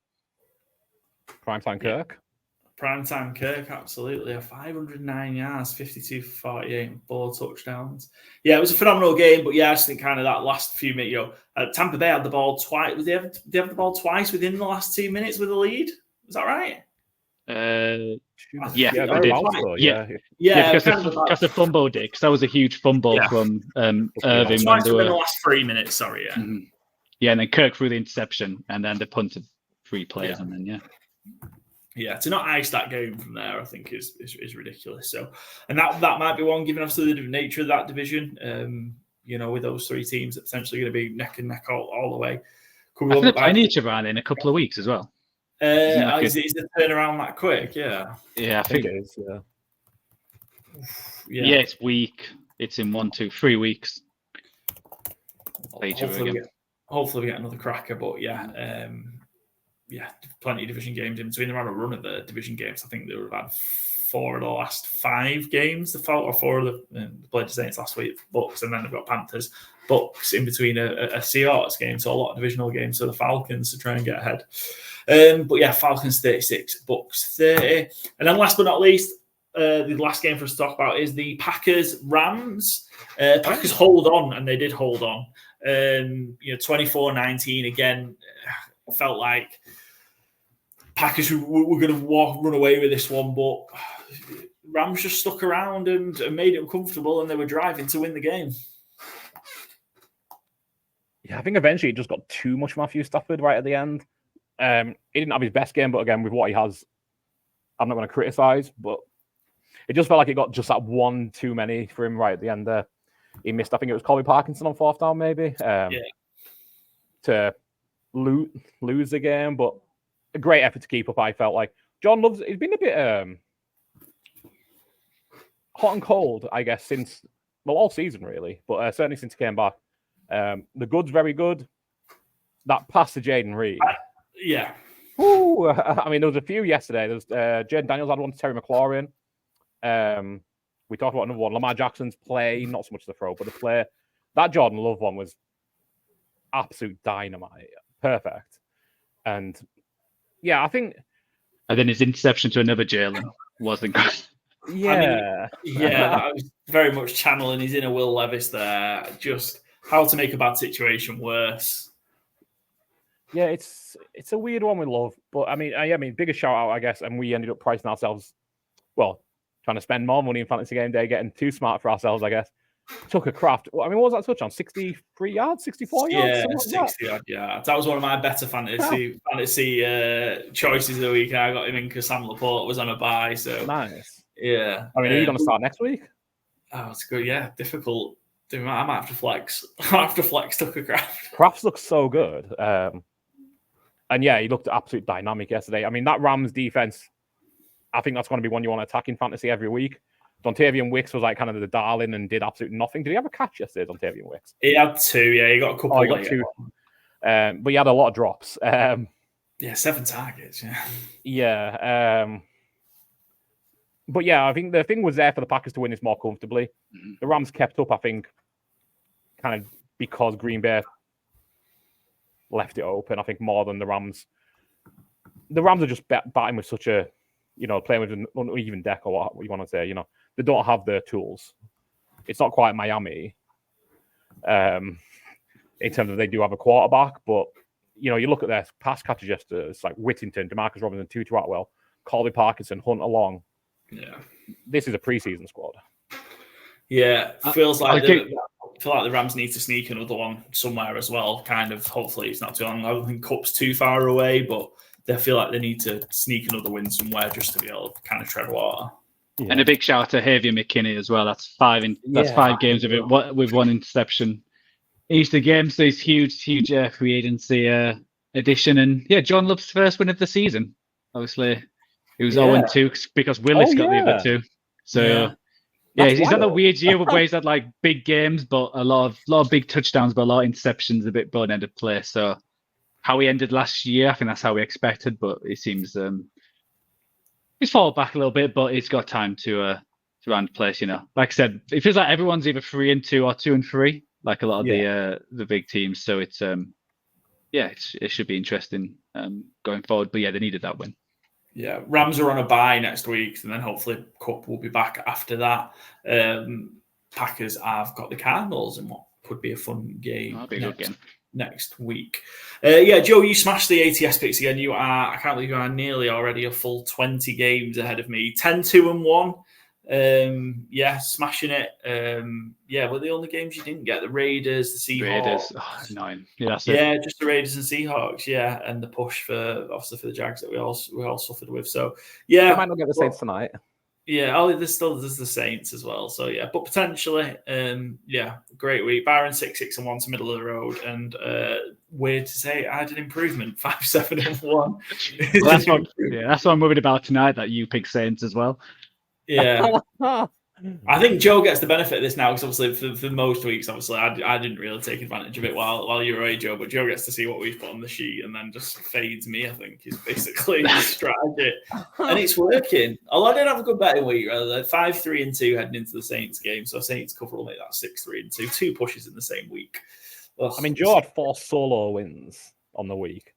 Speaker 2: Primetime Kirk.
Speaker 1: Primetime Kirk, absolutely. 509 yards, 52 for 48, and 4 touchdowns. Yeah, it was a phenomenal game, but I just think kind of that last few minutes, Tampa Bay had the ball twice. Did they have the ball twice within the last 2 minutes with a lead? Is that right?
Speaker 3: They did. Because the fumble did. Because that was a huge fumble from Irving.
Speaker 1: Twice within the last 3 minutes, sorry,
Speaker 3: Mm-hmm. Yeah, and then Kirk threw the interception, and then they punted 3 plays, and then
Speaker 1: to not ice that game from there, I think is ridiculous. So, and that might be one, given obviously the nature of that division. With those 3 teams that potentially going to be neck and neck all the way.
Speaker 3: I think they're playing each other in a couple of weeks as well.
Speaker 1: Is the turnaround that quick? Yeah,
Speaker 3: I think
Speaker 2: it is.
Speaker 3: Yeah, it's week. It's in 1, 2, 3 weeks. Play each other again.
Speaker 1: Hopefully we get another cracker, but plenty of division games in between. They're on a run of the division games. I think they would have had 4 of the last 5 games. The 4 of the played the Saints last week, Bucks, and then they've got Panthers, Bucks in between a Seahawks game. So a lot of divisional games for the Falcons to try and get ahead. Falcons 36, Bucks 30, and then last but not least, the last game for us to talk about is the Packers Rams. Packers hold on, and they did hold on. 24-19 again. Felt like Packers were going to run away with this one, but Rams just stuck around and made it uncomfortable, and they were driving to win the game.
Speaker 2: Yeah, I think eventually it just got too much Matthew Stafford right at the end. He didn't have his best game, but again, with what he has, I'm not going to criticize, but it just felt like it got just that one too many for him right at the end there. He missed, I think it was Colby Parkinson on 4th down, maybe, to lose the game, but a great effort to keep up, I felt like. John loves. He's been a bit hot and cold, I guess, since all season really, but certainly since he came back. The good's very good. That pass to Jaden Reed.
Speaker 1: Yeah.
Speaker 2: Ooh, I mean, there was a few yesterday. There was Jaden Daniels had one to Terry McLaurin. We talked about another one. Lamar Jackson's play, not so much the throw, but the play. That Jordan Love one was absolute dynamite. Perfect. And yeah, I think.
Speaker 3: And then his interception to another Jalen wasn't good.
Speaker 2: Yeah.
Speaker 1: I mean, that was very much channeling his inner Will Levis there. Just how to make a bad situation worse.
Speaker 2: Yeah, it's a weird one with Love, but I mean, biggest shout out, I guess, and we ended up pricing ourselves, well, trying to spend more money in Fantasy Gameday, getting too smart for ourselves, I guess. Took a craft. I mean, what was that touchdown? 63 yards, 64 yards?
Speaker 1: Yeah, 60 odd yards. That was one of my better fantasy choices of the week. I got him in because Sam Laporte was on a bye. So
Speaker 2: nice.
Speaker 1: Yeah.
Speaker 2: I mean, are you going to start next week?
Speaker 1: Oh, it's good. Yeah, difficult. I might have to flex. I have to flex Tucker Kraft.
Speaker 2: Kraft looks so good. And yeah, he looked absolutely dynamic yesterday. I mean, that Rams defense, I think that's going to be one you want to attack in fantasy every week. Dontavian Wicks was like kind of the darling and did absolutely nothing. Did he have a catch yesterday, Dontavian Wicks?
Speaker 1: He had two, yeah. He got a couple.
Speaker 2: He got two. But he had a lot of drops.
Speaker 1: Yeah, 7 targets, yeah.
Speaker 2: Yeah. But yeah, I think the thing was there for the Packers to win this more comfortably. The Rams kept up, I think, kind of because Green Bay left it open, I think, more than the Rams. The Rams are just batting with such a, playing with an uneven deck, or what you want to say. They don't have the tools. It's not quite Miami in terms of they do have a quarterback, but, you look at their pass catchers yesterday, it's like Whittington, DeMarcus Robinson, Tutu Atwell, Colby Parkinson, Hunter Long.
Speaker 1: Yeah.
Speaker 2: This is a preseason squad.
Speaker 1: Yeah, feels like I feel like the Rams need to sneak another one somewhere as well. Kind of, hopefully it's not too long. I don't think Cup's too far away, but they feel like they need to sneak another win somewhere just to be able to kind of tread water.
Speaker 3: Yeah. And a big shout out to Javier McKinney as well. That's 5 games of it with one interception each the game. So he's huge free agency addition. And yeah, John Love's first win of the season. Obviously, he was 0-2 because Willis got the other two. So he's had a weird year where he's had like big games, but a lot of big touchdowns, but a lot of interceptions, a bit boneheaded play. So how he ended last year, I think that's how we expected, but it seems he's fallen back a little bit, but he's got time to round place. Like I said, it feels like everyone's either 3-2 or 2-3, like a lot of the big teams. So it's it should be interesting going forward. But yeah, they needed that win.
Speaker 1: Yeah, Rams are on a bye next week, and then hopefully Cup will be back after that. Packers have got the Cardinals in what could be a fun game.
Speaker 3: That'll be a good game
Speaker 1: next week. Joe, you smashed the ATS picks again. I can't believe you are nearly already a full 20 games ahead of me. 10-2-1. Smashing it. Well, the only games you didn't get, the Raiders, the Seahawks.
Speaker 3: Raiders, 9. Yeah, that's it.
Speaker 1: Just the Raiders and Seahawks, and the push for the Jags that we all suffered with. So
Speaker 2: we might not get the Saints tonight.
Speaker 1: Yeah, there's the Saints as well. So yeah, but potentially, great week. Byron 6-6-1 to middle of the road, and weird to say, I had an improvement 5-7-1.
Speaker 3: That's what I'm worried about tonight. That you pick Saints as well.
Speaker 1: Yeah. I think Joe gets the benefit of this now because obviously for most weeks, obviously I didn't really take advantage of it while you were away, Joe. But Joe gets to see what we've put on the sheet and then just fades me. I think is basically his strategy, and it's working. Although I did have a good betting week, rather 5-3-2 heading into the Saints game, so Saints cover will make that 6-3-2. 2 pushes in the same week.
Speaker 2: Ugh. I mean, Joe had 4 solo wins on the week: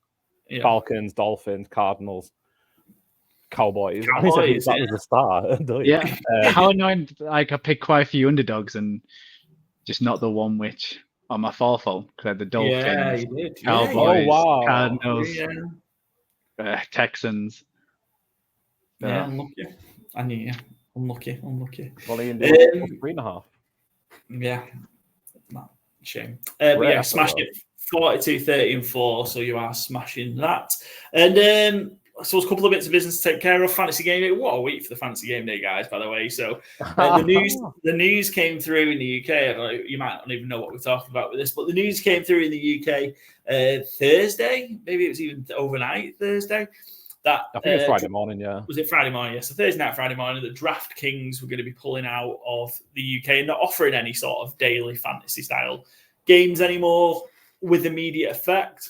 Speaker 2: Falcons, Dolphins, Cardinals. Cowboys. That was the start.
Speaker 3: Yeah. How annoying! Like I picked quite a few underdogs and just not the one which on my fault because I had the Dolphins, Cowboys, Cardinals, Texans.
Speaker 1: Yeah, unlucky. I knew you. Unlucky.
Speaker 2: Well, Ian did 3.5.
Speaker 1: Yeah, no, shame. But smashed it 42-30-4. So you are smashing that, and so a couple of bits of business to take care of. Fantasy Gameday. What a week for the Fantasy Gameday guys, by the way. So the news came through in the UK. You might not even know what we're talking about with this, but the news came through in the UK Thursday. Maybe it was even overnight Thursday. that
Speaker 2: I think it's Friday morning, yeah.
Speaker 1: Was it Friday morning? Yes, so Thursday night, Friday morning, that DraftKings were going to be pulling out of the UK and not offering any sort of daily fantasy style games anymore with immediate effect.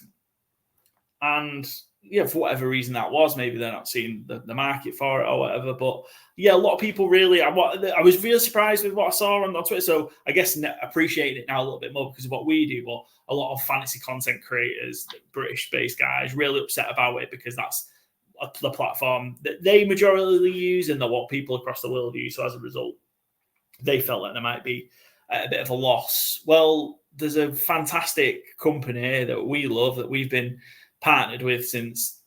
Speaker 1: And yeah, for whatever reason that was, maybe they're not seeing the market for it or whatever. But yeah, a lot of people really, I was really surprised with what I saw on Twitter. So I guess appreciating it now a little bit more because of what we do. But a lot of fantasy content creators, British-based guys, really upset about it because that's the platform that they majorly use and that what people across the world use. So as a result, they felt like there might be a bit of a loss. Well, there's a fantastic company that we love that we've been partnered with since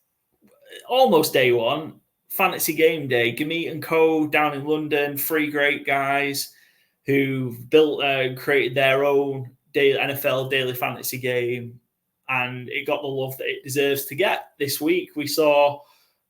Speaker 1: almost day one, Fantasy Gameday, Gamete and Co. down in London, three great guys who've built and created their own NFL daily fantasy game, and it got the love that it deserves to get. This week we saw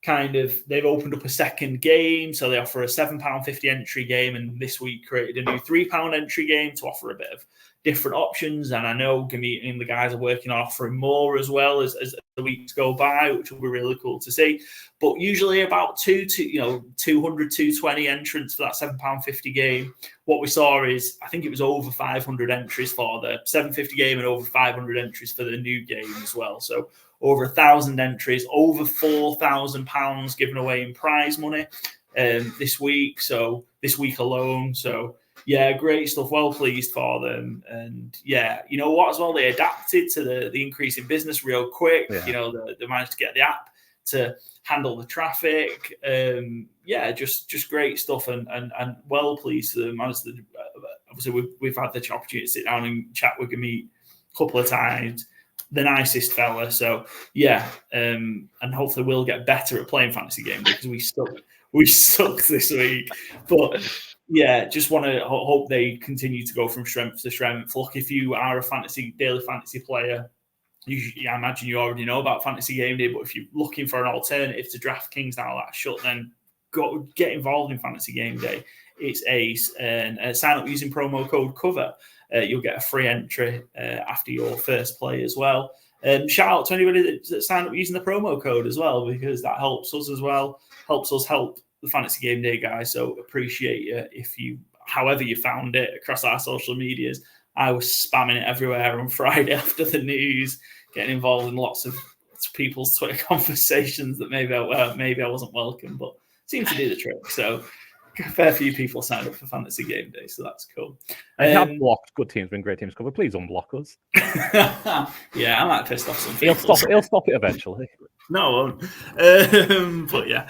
Speaker 1: they've opened up a second game, so they offer a £7.50 entry game, and this week created a new £3 entry game to offer a bit of different options. And I know Gamete and the guys are working on offering more as well as the weeks go by, which will be really cool to see. But usually about 200, 220 entrants for that £7.50 game. What we saw is, I think it was over 500 entries for the £7.50 game and over 500 entries for the new game as well. So over 1,000 entries, over £4,000 given away in prize money this week. So this week alone. So yeah, great stuff. Well pleased for them. And yeah, you know what, as well, they adapted to the increase in business real quick. Yeah. You know, they managed to get the app to handle the traffic. Just great stuff and well pleased to them. Obviously, we've had the opportunity to sit down and chat with Gamete a couple of times. The nicest fella. So yeah, and hopefully we'll get better at playing fantasy games because we sucked this week. But yeah, just want to hope they continue to go from strength to strength. Look, if you are a daily fantasy player, I imagine you already know about Fantasy Gameday, but if you're looking for an alternative to DraftKings now that's shut, then get involved in Fantasy Gameday. It's ace, and sign up using promo code COVER. You'll get a free entry after your first play as well. Shout out to anybody that signed up using the promo code as well, because that helps us as well, helps us help the Fantasy Gameday guys. So appreciate you however you found it across our social medias. I was spamming it everywhere on Friday after the news, getting involved in lots of people's Twitter conversations that maybe I wasn't welcome, but seemed to do the trick. So a fair few people signed up for Fantasy Gameday, so that's cool.
Speaker 2: I have blocked good teams when great teams cover. Please unblock us.
Speaker 1: Yeah, I might piss off some people.
Speaker 2: He'll stop it eventually.
Speaker 1: No, I won't. But yeah,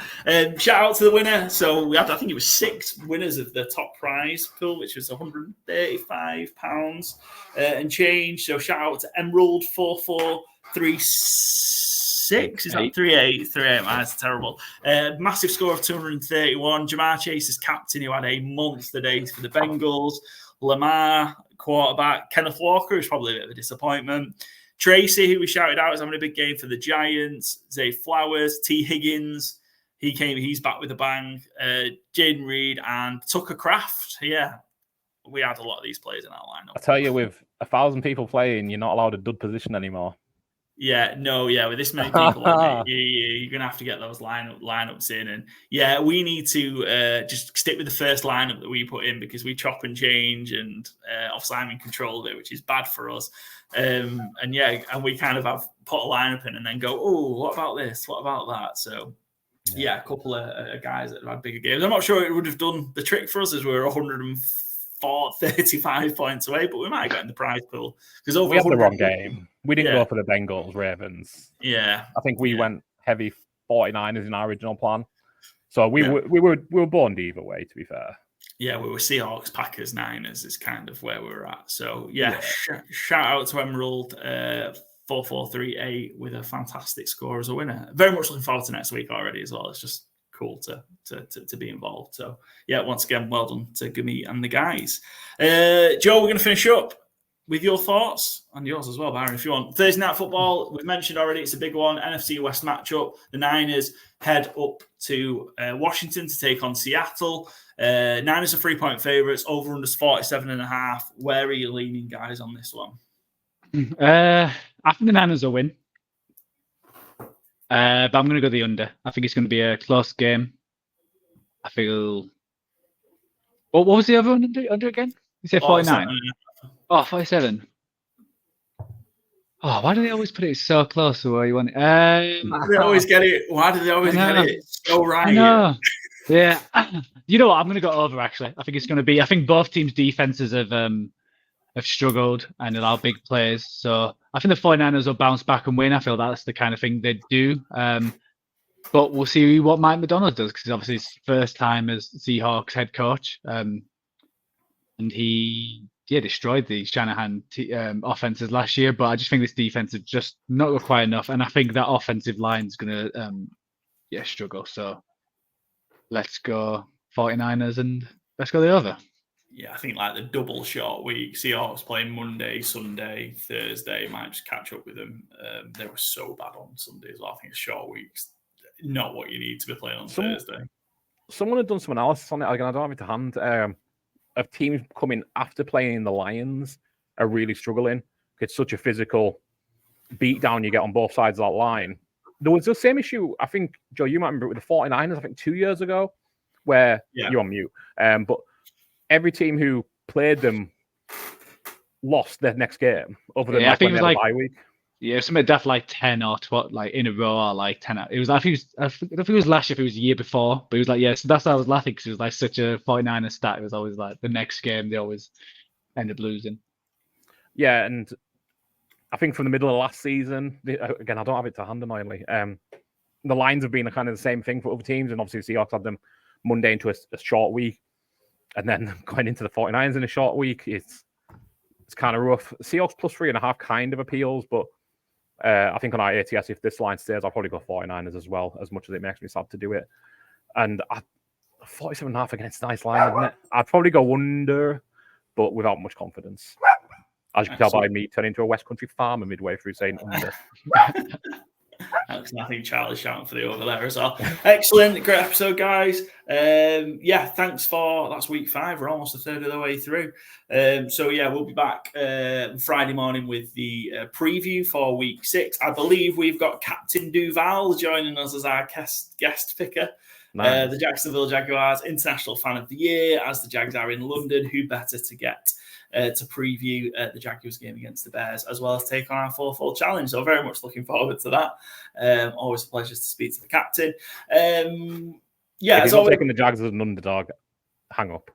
Speaker 1: shout out to the winner. So we had, I think it was 6 winners of the top prize pool, which was £135 and change. So shout out to Emerald 4436. Is that 38? That's terrible. Massive score of 231. Jamar Chase is captain, who had a monster day for the Bengals. Lamar, quarterback. Kenneth Walker is probably a bit of a disappointment. Tracy, who we shouted out, is having a big game for the Giants. Zay Flowers, T. Higgins, he's back with a bang. Jaden Reed and Tucker Kraft. Yeah, we had a lot of these players in our lineup.
Speaker 2: I tell you, with 1,000 people playing, you're not allowed a dud position anymore.
Speaker 1: Yeah, with this many people, you're going to have to get those lineups in. And yeah, we need to just stick with the first lineup that we put in, because we chop and change, and obviously I'm in control of it, which is bad for us. And we kind of have put a lineup in and then go, oh, what about this? What about that? So yeah, a couple of guys that have had bigger games. I'm not sure it would have done the trick for us, as we're 135 points away, but we might have got in the prize pool, because
Speaker 2: we had the wrong game. We didn't go for the Bengals, Ravens.
Speaker 1: Yeah,
Speaker 2: I think we went heavy 49ers in our original plan. So we were born either way, to be fair.
Speaker 1: Yeah, we were Seahawks, Packers, Niners is kind of where we were at. So yeah. Shout out to Emerald 4438 with a fantastic score as a winner. Very much looking forward to next week already as well. It's just cool to be involved. So yeah, once again, well done to Gamete and the guys. Joe, we're going to finish up with your thoughts, and yours as well, Byron, if you want. Thursday Night Football, we've mentioned already, it's a big one. NFC West matchup. The Niners head up to Washington to take on Seattle. Niners are 3-point favourites. Over under 47.5. Where are you leaning, guys, on this one?
Speaker 3: I think the Niners will win. But I'm going to go the under. I think it's going to be a close game. I feel. What was the other one under again? You said 49? Oh, 47. Oh, why do they always put it so close to where you want it?
Speaker 1: They always get it. Why do they always get it so right?
Speaker 3: I know. Yeah. You know what? I'm going to go over, actually. I think it's going to be... I think both teams' defenses have struggled and allowed big plays. So I think the 49ers will bounce back and win. I feel that's the kind of thing they do. But we'll see what Mike Macdonald does, because obviously it's his first time as Seahawks head coach. And he destroyed the Shanahan offenses last year. But I just think this defense is just not quite enough. And I think that offensive line is going to struggle. So let's go 49ers and let's go the over.
Speaker 1: Yeah, I think like the double short week, Seahawks playing Monday, Sunday, Thursday, might just catch up with them. They were so bad on Sunday as well. I think short weeks, not what you need to be playing on Thursday.
Speaker 2: Someone had done some analysis on it. Again, I don't have it to hand. Of teams coming after playing the Lions are really struggling. It's such a physical beatdown you get on both sides of that line. There was the same issue, I think, Joe, you might remember with the 49ers, I think 2 years ago, where you're on mute. But every team who played them lost their next game, other than
Speaker 3: I think
Speaker 2: when
Speaker 3: it was
Speaker 2: they had a bye week.
Speaker 3: Yeah, something definitely like 10 or 12, like in a row, or like 10. It was, I don't think it was last year, if it was the year before, but it was like, so that's why I was laughing, because it was like such a 49er stat. It was always like the next game, they always end up losing.
Speaker 2: Yeah, and I think from the middle of last season, again, I don't have it to hand, annoyingly. The lines have been kind of the same thing for other teams, and obviously the Seahawks had them Monday into a short week, and then going into the 49ers in a short week, it's kind of rough. Seahawks plus 3.5 kind of appeals, but I think on our ATS, if this line stays, I'll probably go 49ers as well, as much as it makes me sad to do it. And 47.5 against a nice line, isn't it? I'd probably go under, but without much confidence. As you can tell by me turning into a West Country farmer midway through saying under.
Speaker 1: Excellent. I think Charlie's shouting for the over there as well. Excellent. Great episode, guys. Thanks that's week 5. We're almost a third of the way through. We'll be back Friday morning with the preview for week 6. I believe we've got Captain Duval joining us as our guest picker. Nice. The Jacksonville Jaguars International Fan of the Year, as the Jags are in London. Who better to get to preview the Jaguars game against the Bears, as well as take on our 4-fold challenge. So very much looking forward to that. Always a pleasure to speak to the captain.
Speaker 2: If he's not taking the Jags as an underdog, hang up.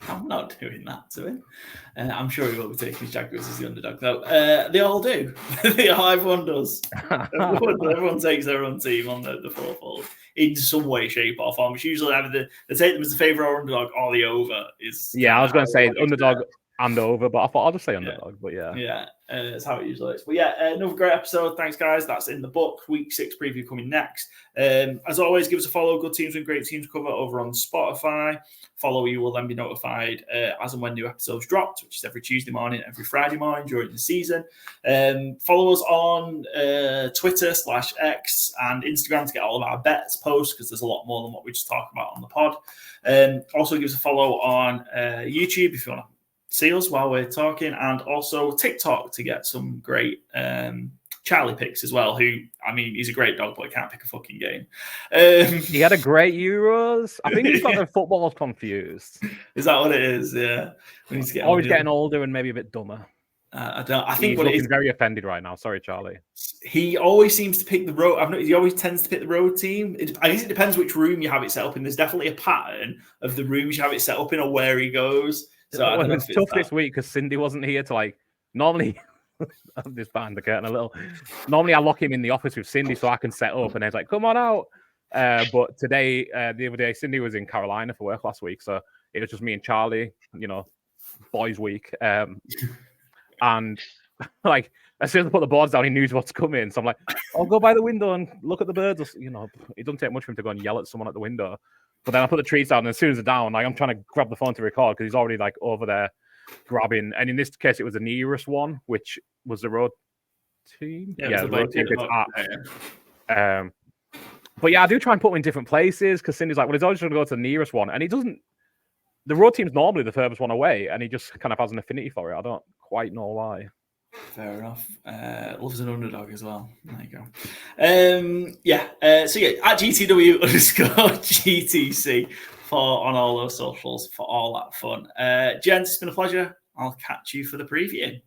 Speaker 1: I'm not doing that to him. I'm sure he will be taking his Jaguars as the underdog, though. They all do. Everyone does. Everyone takes their own team on the 4-fold in some way, shape, or form. It's usually either they take them as the favourite or underdog, or the over is.
Speaker 2: Yeah, I was going to say underdog and over, but I thought I'll just say underdog. But
Speaker 1: that's how it usually is. But another great episode. Thanks, guys. That's in the book. Week 6 preview coming next. As always, give us a follow. Good teams and great teams cover over on Spotify. Follow, you will then be notified as and when new episodes dropped, which is every Tuesday morning, every Friday morning during the season. Follow us on Twitter /X and Instagram to get all of our bets posts, because there's a lot more than what we just talked about on the pod. Also, give us a follow on YouTube if you want to see us while we're talking, and also TikTok to get some great Charlie picks as well, who, I mean, he's a great dog, but he can't pick a fucking game.
Speaker 2: He had a great Euros. I think he's got the football confused.
Speaker 1: Is that what it is? Yeah. He's
Speaker 2: getting older and maybe a bit dumber.
Speaker 1: I think
Speaker 2: he's
Speaker 1: what
Speaker 2: looking
Speaker 1: it is,
Speaker 2: very offended right now. Sorry, Charlie.
Speaker 1: He always seems to pick the road. He always tends to pick the road team. I guess it depends which room you have it set up in. There's definitely a pattern of the rooms you have it set up in or where he goes. So
Speaker 2: it's tough this week because Cindy wasn't here to normally. I'm just behind the curtain a little. Normally, I lock him in the office with Cindy so I can set up, and he's like, "Come on out." But today, the other day, Cindy was in Carolina for work last week, so it was just me and Charlie. Boys' week, and as soon as I put the boards down, he knew what's coming. So I'm like, "I'll go by the window and look at the birds." It doesn't take much for him to go and yell at someone at the window. But then I put the trees down, and as soon as they're down, I'm trying to grab the phone to record because he's already over there grabbing. And in this case, it was the nearest one, which was the road team. Yeah, the road team. But I do try and put him in different places because Cindy's like, well, he's always going to go to the nearest one, and he doesn't. The road team's normally the furthest one away, and he just kind of has an affinity for it. I don't quite know why.
Speaker 1: Fair enough. Loves an underdog as well. There you go. So at GTW_GTC on all those socials for all that fun. Gents, it's been a pleasure. I'll catch you for the preview.